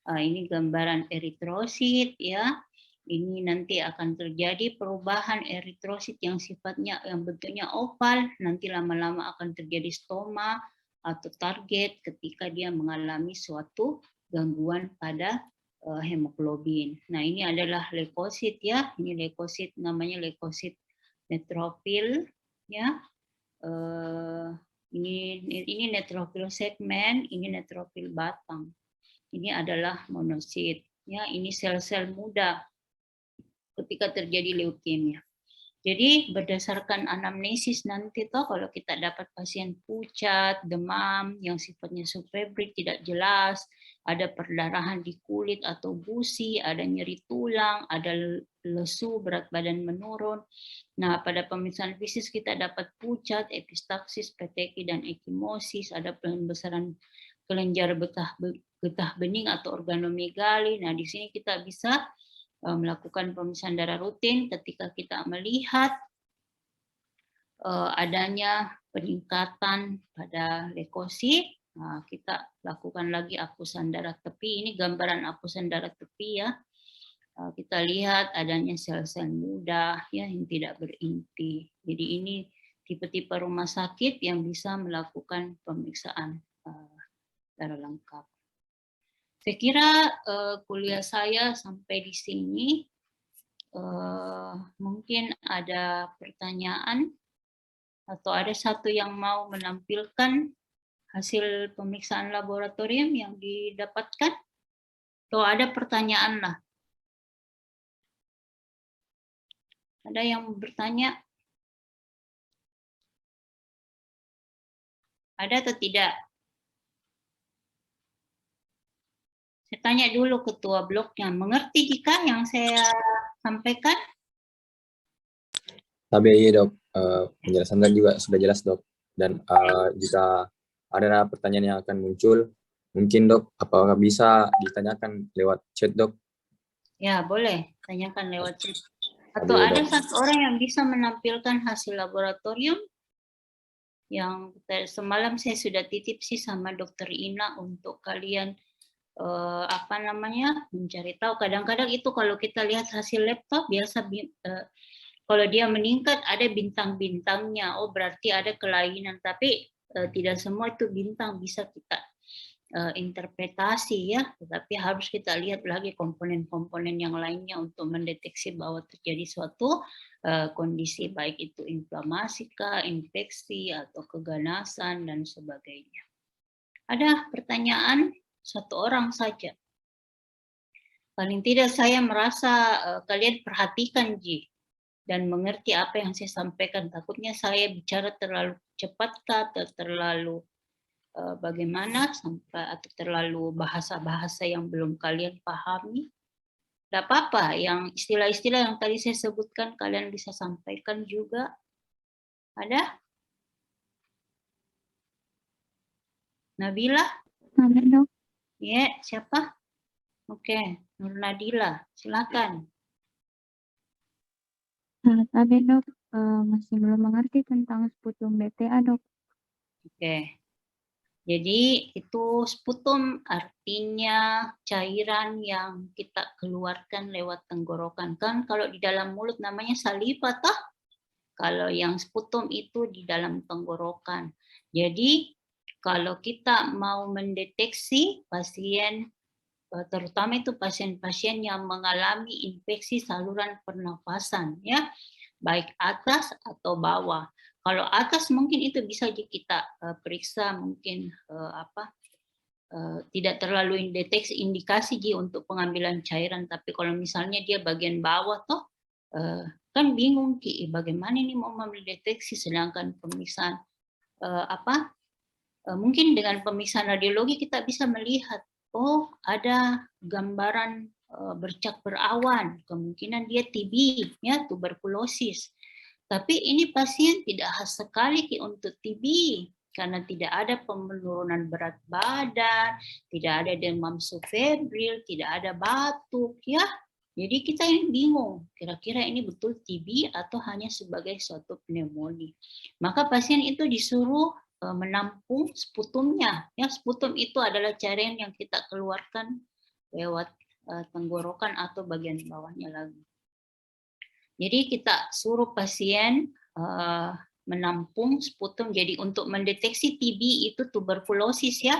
[SPEAKER 1] Ini gambaran eritrosit ya. Ini nanti akan terjadi perubahan eritrosit yang bentuknya oval, nanti lama-lama akan terjadi stoma atau target ketika dia mengalami suatu gangguan pada hemoglobin. Nah, ini adalah leukosit ya. Ini leukosit, namanya leukosit neutrofil ya. Ini neutrofil segmen, ini neutrofil batang. Ini adalah monosit ya. Ini sel-sel muda ketika terjadi leukemia. Jadi berdasarkan anamnesis nanti toh kalau kita dapat pasien pucat, demam yang sifatnya subfebrik tidak jelas, ada perdarahan di kulit atau gusi, ada nyeri tulang, ada lesu, berat badan menurun. Nah, pada pemeriksaan fisik kita dapat pucat, epistaxis, peteki dan ekimosis, ada pembesaran kelenjar getah bening atau organomegali. Nah, di sini kita bisa melakukan pemeriksaan darah rutin ketika kita melihat adanya peningkatan pada leukosit. Nah, kita lakukan lagi apusan darah tepi. Ini gambaran apusan darah tepi ya. Kita lihat adanya sel-sel muda ya yang tidak berinti. Jadi ini tipe-tipe rumah sakit yang bisa melakukan pemeriksaan darah lengkap. Saya kira kuliah saya sampai di sini. Mungkin ada pertanyaan atau ada satu yang mau menampilkan hasil pemeriksaan laboratorium yang didapatkan. Atau ada pertanyaan lah. Ada yang bertanya? Ada atau tidak? Saya tanya dulu ketua bloknya, mengerti jika yang saya sampaikan?
[SPEAKER 2] Tapi iya dok, penjelasan tadi juga sudah jelas dok. Dan jika ada pertanyaan yang akan muncul, mungkin dok, apakah bisa ditanyakan lewat chat dok?
[SPEAKER 1] Ya boleh, tanyakan lewat chat. Atau
[SPEAKER 2] Iya,
[SPEAKER 1] ada
[SPEAKER 2] dok.
[SPEAKER 1] satu orang yang bisa menampilkan hasil laboratorium yang semalam saya sudah titip sih sama dokter Ina untuk kalian mencari tahu. Kadang-kadang itu kalau kita lihat hasil laptop biasa kalau dia meningkat ada bintang-bintangnya, oh berarti ada kelainan, tapi tidak semua itu bintang bisa kita interpretasi ya, tetapi harus kita lihat lagi komponen-komponen yang lainnya untuk mendeteksi bahwa terjadi suatu kondisi baik itu inflamasi kah, infeksi atau keganasan dan sebagainya. Ada pertanyaan? Satu orang saja. Paling tidak saya merasa kalian perhatikan Ji dan mengerti apa yang saya sampaikan. Takutnya saya bicara terlalu cepat atau terlalu bagaimana sampai atau terlalu bahasa-bahasa yang belum kalian pahami. Tidak apa-apa, yang istilah-istilah yang tadi saya sebutkan kalian bisa sampaikan juga. Ada? Nabila?
[SPEAKER 3] Ada dok.
[SPEAKER 1] Ya, siapa? Oke, Nur Nadila, silakan.
[SPEAKER 3] Ada dok, masih belum mengerti tentang sputum BTA dok.
[SPEAKER 1] Oke. Jadi itu sputum artinya cairan yang kita keluarkan lewat tenggorokan. Kan kalau di dalam mulut namanya saliva toh? Kalau yang sputum itu di dalam tenggorokan. Jadi kalau kita mau mendeteksi pasien, terutama itu pasien-pasien yang mengalami infeksi saluran pernafasan ya, baik atas atau bawah. Kalau atas mungkin itu bisa kita periksa mungkin tidak terlalu indikasi untuk pengambilan cairan, tapi kalau misalnya dia bagian bawah toh kan bingung bagaimana ini mau mendeteksi, sedangkan pemeriksaan mungkin dengan pemeriksaan radiologi kita bisa melihat oh ada gambaran bercak berawan, kemungkinan dia TB ya, tuberkulosis. Tapi ini pasien tidak khas sekali untuk TB karena tidak ada penurunan berat badan, tidak ada demam subfebril, tidak ada batuk ya. Jadi kita ini bingung, kira-kira ini betul TB atau hanya sebagai suatu pneumonia. Maka pasien itu disuruh menampung sputumnya. Ya, sputum itu adalah cairan yang kita keluarkan lewat tenggorokan atau bagian bawahnya lagi. Jadi kita suruh pasien menampung sputum. Jadi untuk mendeteksi TB itu tuberkulosis ya,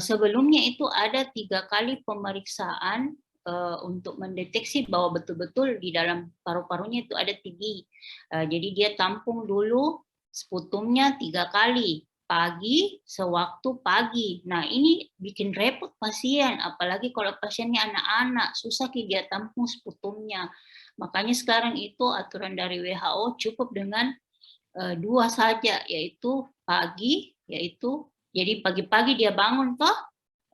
[SPEAKER 1] sebelumnya itu ada 3 kali pemeriksaan untuk mendeteksi bahwa betul-betul di dalam paru-parunya itu ada TB. Jadi dia tampung dulu sputumnya 3 kali, pagi, sewaktu pagi. Nah ini bikin repot pasien, apalagi kalau pasiennya anak-anak, susah dia tampung sputumnya. Makanya sekarang itu aturan dari WHO cukup dengan 2 saja, yaitu pagi, yaitu jadi pagi-pagi dia bangun toh,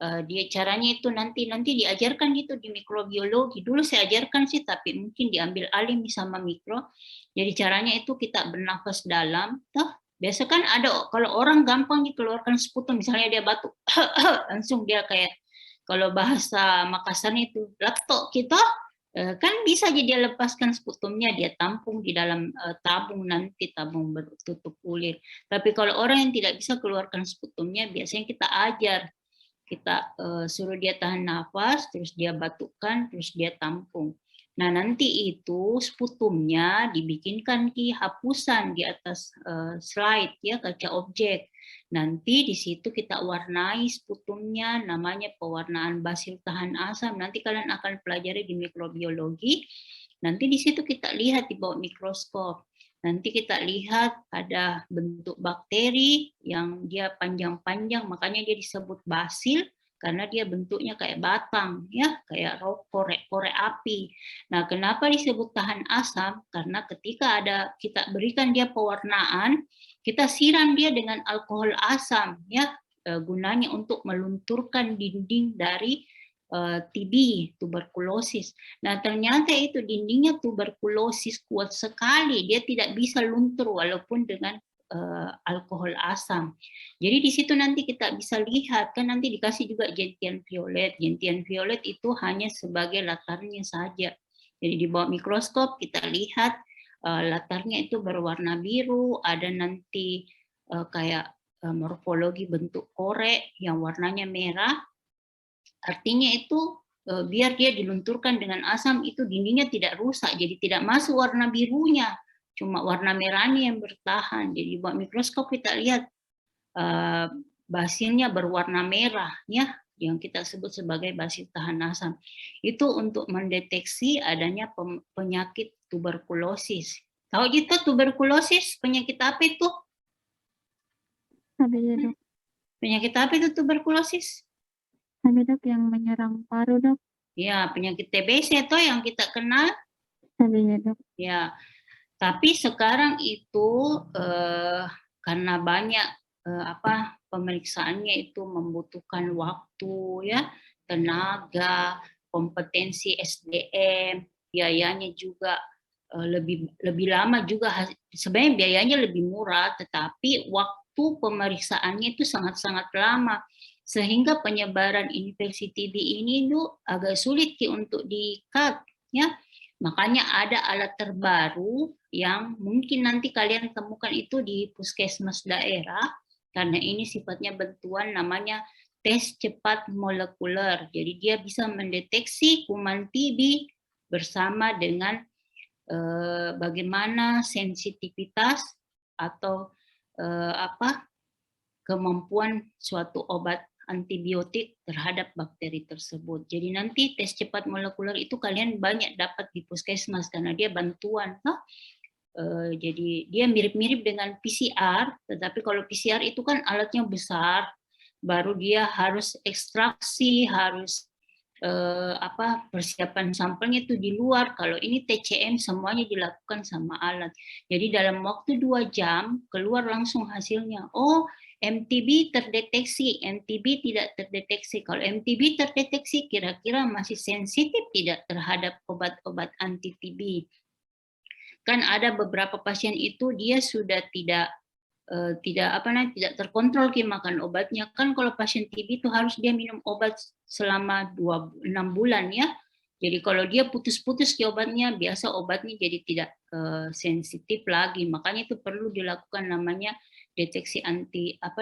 [SPEAKER 1] dia caranya itu nanti diajarkan gitu di mikrobiologi. Dulu saya ajarkan sih, tapi mungkin diambil alih sama mikro. Jadi caranya itu kita bernafas dalam, toh. Biasa kan ada kalau orang gampang dikeluarkan sputum, misalnya dia batuk, langsung dia kayak kalau bahasa Makassarnya itu lakto kita. Kan bisa jadi dia lepaskan sputumnya, dia tampung di dalam tabung, nanti tabung bertutup ulir. Tapi kalau orang yang tidak bisa keluarkan sputumnya, biasanya kita ajar, kita suruh dia tahan nafas, terus dia batukkan, terus dia tampung. Nah nanti itu sputumnya dibikinkan hapusan di atas slide ya, kaca objek. Nanti di situ kita warnai sputumnya, namanya pewarnaan basil tahan asam. Nanti kalian akan pelajari di mikrobiologi. Nanti di situ kita lihat di bawah mikroskop. Nanti kita lihat ada bentuk bakteri yang dia panjang-panjang, makanya dia disebut basil karena dia bentuknya kayak batang ya, kayak korek api. Nah, kenapa disebut tahan asam? Karena ketika kita berikan dia pewarnaan, kita siram dia dengan alkohol asam ya, gunanya untuk melunturkan dinding dari TB, tuberkulosis. Nah, ternyata itu dindingnya tuberkulosis kuat sekali, dia tidak bisa luntur walaupun dengan alkohol asam. Jadi di situ nanti kita bisa lihat, kan nanti dikasih juga gentian violet. Gentian violet itu hanya sebagai latarnya saja. Jadi di bawah mikroskop kita lihat latarnya itu berwarna biru, ada nanti kayak morfologi bentuk korek yang warnanya merah. Artinya itu biar dia dilunturkan dengan asam, itu dindingnya tidak rusak, jadi tidak masuk warna birunya, cuma warna merahnya yang bertahan. Jadi buat mikroskop kita lihat basilnya berwarna merah ya, yang kita sebut sebagai basil tahan asam. Itu untuk mendeteksi adanya penyakit tuberkulosis. Tahu gitu tuberkulosis penyakit apa itu?
[SPEAKER 3] Ada ya dok.
[SPEAKER 1] Penyakit apa itu tuberkulosis?
[SPEAKER 3] Ada dok yang menyerang paru dok.
[SPEAKER 1] Ya, penyakit TBC itu yang kita kenal.
[SPEAKER 3] Ada ya dok.
[SPEAKER 1] Ya, tapi sekarang itu karena banyak pemeriksaannya itu membutuhkan waktu ya, tenaga, kompetensi SDM, biayanya juga lebih lama juga. Sebenarnya biayanya lebih murah, tetapi waktu pemeriksaannya itu sangat-sangat lama, sehingga penyebaran infeksi TB ini tuh agak sulit untuk di-cut ya. Makanya ada alat terbaru yang mungkin nanti kalian temukan itu di puskesmas daerah, karena ini sifatnya bantuan, namanya tes cepat molekuler. Jadi dia bisa mendeteksi kuman TB bersama dengan bagaimana sensitivitas atau kemampuan suatu obat antibiotik terhadap bakteri tersebut. Jadi nanti tes cepat molekuler itu kalian banyak dapat di puskesmas karena dia bantuan. Jadi dia mirip-mirip dengan PCR, tetapi kalau PCR itu kan alatnya besar, baru dia harus ekstraksi, harus persiapan sampelnya itu di luar. Kalau ini TCM semuanya dilakukan sama alat. Jadi dalam waktu 2 jam keluar langsung hasilnya. Oh, MTB terdeteksi, MTB tidak terdeteksi. Kalau MTB terdeteksi, kira-kira masih sensitif tidak terhadap obat-obat anti-TB. Kan ada beberapa pasien itu dia sudah tidak terkontrol makan obatnya. Kan kalau pasien TB itu harus dia minum obat selama 6 bulan ya. Jadi kalau dia putus-putus obatnya, biasa obatnya jadi tidak sensitif lagi. Makanya itu perlu dilakukan namanya deteksi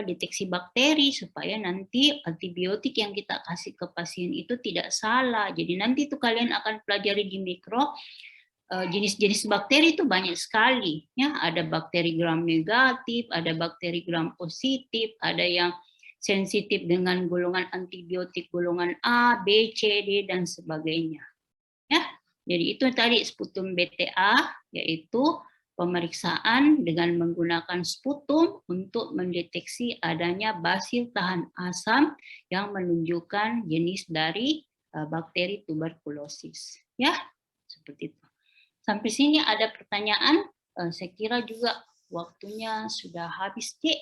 [SPEAKER 1] deteksi bakteri supaya nanti antibiotik yang kita kasih ke pasien itu tidak salah. Jadi nanti itu kalian akan pelajari di mikro jenis-jenis bakteri itu banyak sekali ya, ada bakteri gram negatif, ada bakteri gram positif, ada yang sensitif dengan golongan antibiotik golongan A, B, C, D dan sebagainya. Ya. Jadi itu tadi sputum BTA yaitu pemeriksaan dengan menggunakan sputum untuk mendeteksi adanya basil tahan asam yang menunjukkan jenis dari bakteri tuberkulosis. Ya, seperti itu. Sampai sini ada pertanyaan? Saya kira juga waktunya sudah habis, Cik.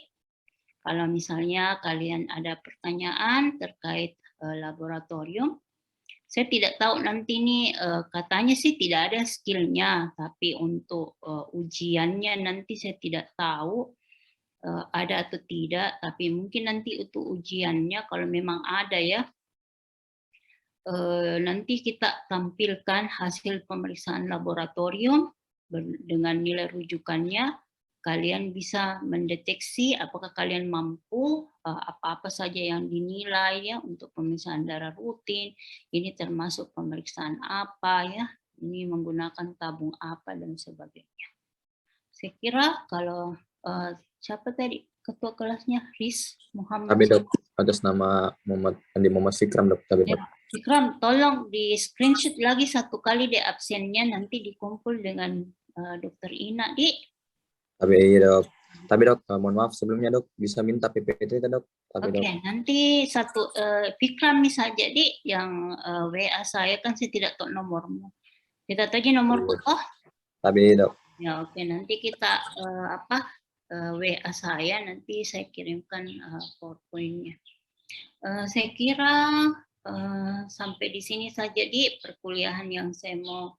[SPEAKER 1] Kalau misalnya kalian ada pertanyaan terkait laboratorium, saya tidak tahu nanti ini katanya sih tidak ada skillnya, tapi untuk ujiannya nanti saya tidak tahu ada atau tidak, tapi mungkin nanti untuk ujiannya kalau memang ada ya, nanti kita tampilkan hasil pemeriksaan laboratorium dengan nilai rujukannya. Kalian bisa mendeteksi apakah kalian mampu apa-apa saja yang dinilai ya untuk pemeriksaan darah rutin. Ini termasuk pemeriksaan apa ya, ini menggunakan tabung apa dan sebagainya. Saya kira kalau siapa tadi ketua kelasnya, Riz Muhammad.
[SPEAKER 2] Tapi dok, atas nama Muhammad Fikram dok. Tapi dok.
[SPEAKER 1] Fikram, tolong di screenshot lagi satu kali deh absennya, nanti dikumpul dengan Dokter Ina, Dik.
[SPEAKER 2] Tapi dok, mohon maaf sebelumnya dok, bisa minta PPT dok.
[SPEAKER 1] Oke, nanti satu Fikram nih saja Dik, yang WA saya kan saya tidak tahu nomormu. Kita tanya nomorku toh?
[SPEAKER 2] Tapi dok.
[SPEAKER 1] Ya oke, nanti kita WA saya, nanti saya kirimkan PowerPoint-nya. Saya kira sampai di sini saja di perkuliahan yang saya mau